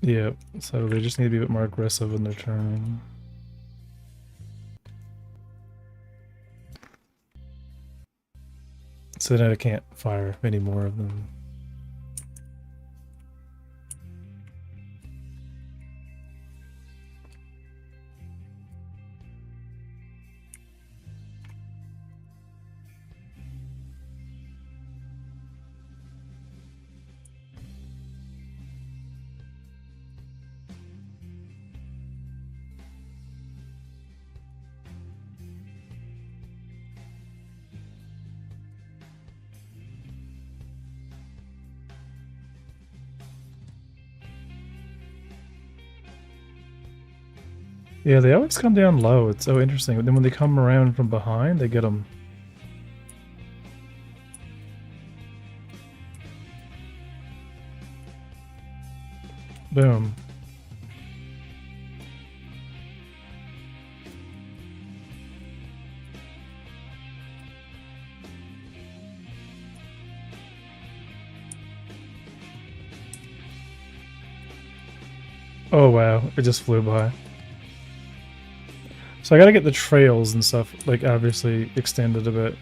Yeah, so they just need to be a bit more aggressive in their turn. So that I can't fire any more of them. Yeah, they always come down low. It's so interesting. But then when they come around from behind, they get them. Boom. Oh wow, it just flew by. So I gotta get the trails and stuff, like, obviously extended a bit.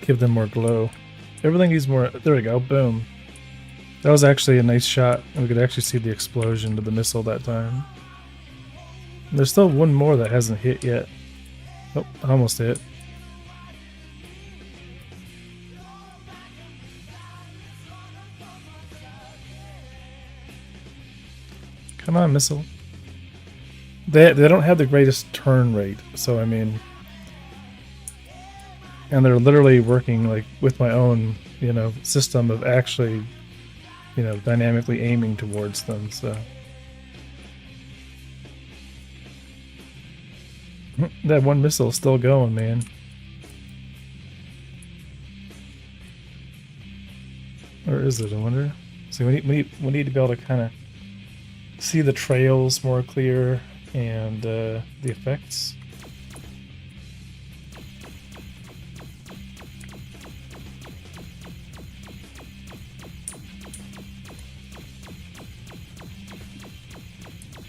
Give them more glow. Everything needs more. There we go, boom. That was actually a nice shot. We could actually see the explosion to the missile that time. And there's still one more that hasn't hit yet. Oh, almost hit. Come on, missile. They don't have the greatest turn rate, so I mean, and they're literally working like with my own, you know, system of actually, you know, dynamically aiming towards them. So that one missile is still going, man. Or is it? I wonder. So we need to be able to kind of see the trails more clear and the effects.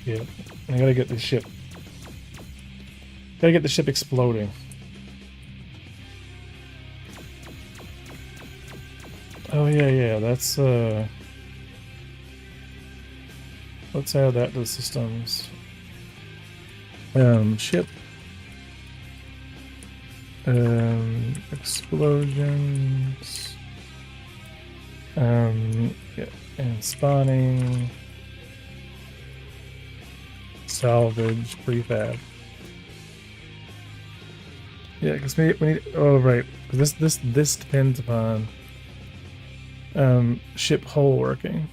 Yeah, I gotta get the ship. Gotta get the ship exploding. Oh yeah, that's let's add that to the systems. Ship. Explosions. Yeah, and spawning. Salvage, prefab. Yeah, because we need. Oh right, this depends upon ship hull working.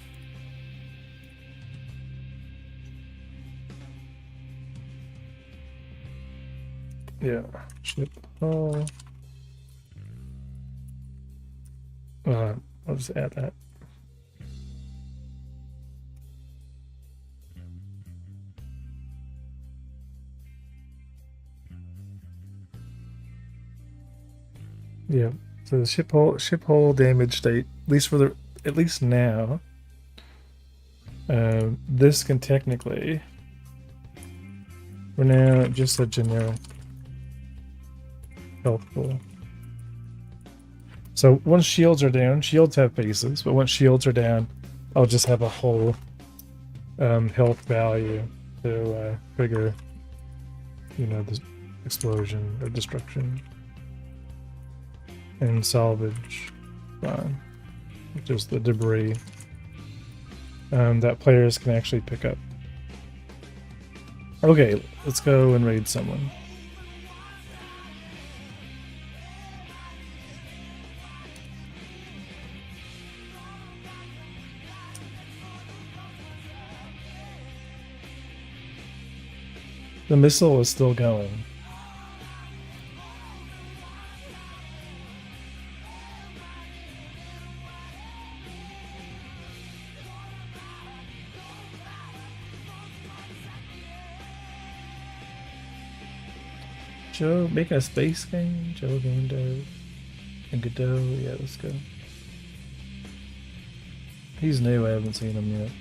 Yeah, ship hull. I'll just add that. Yeah, so the ship hull damage state, at least now. This can technically, we're now just a generic health pool. So once shields are down, shields have faces, but once shields are down, I'll just have a whole health value to trigger, you know, the explosion or destruction. And salvage, which is the debris that players can actually pick up. Okay, let's go and raid someone. The missile is still going. Joe, making a space game? Joe Game Dev. And Godot, yeah, let's go. He's new, I haven't seen him yet.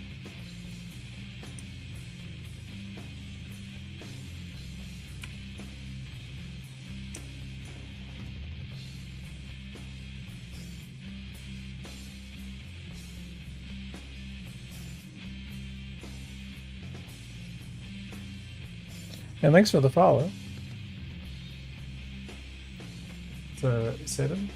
And thanks for the follow. 7.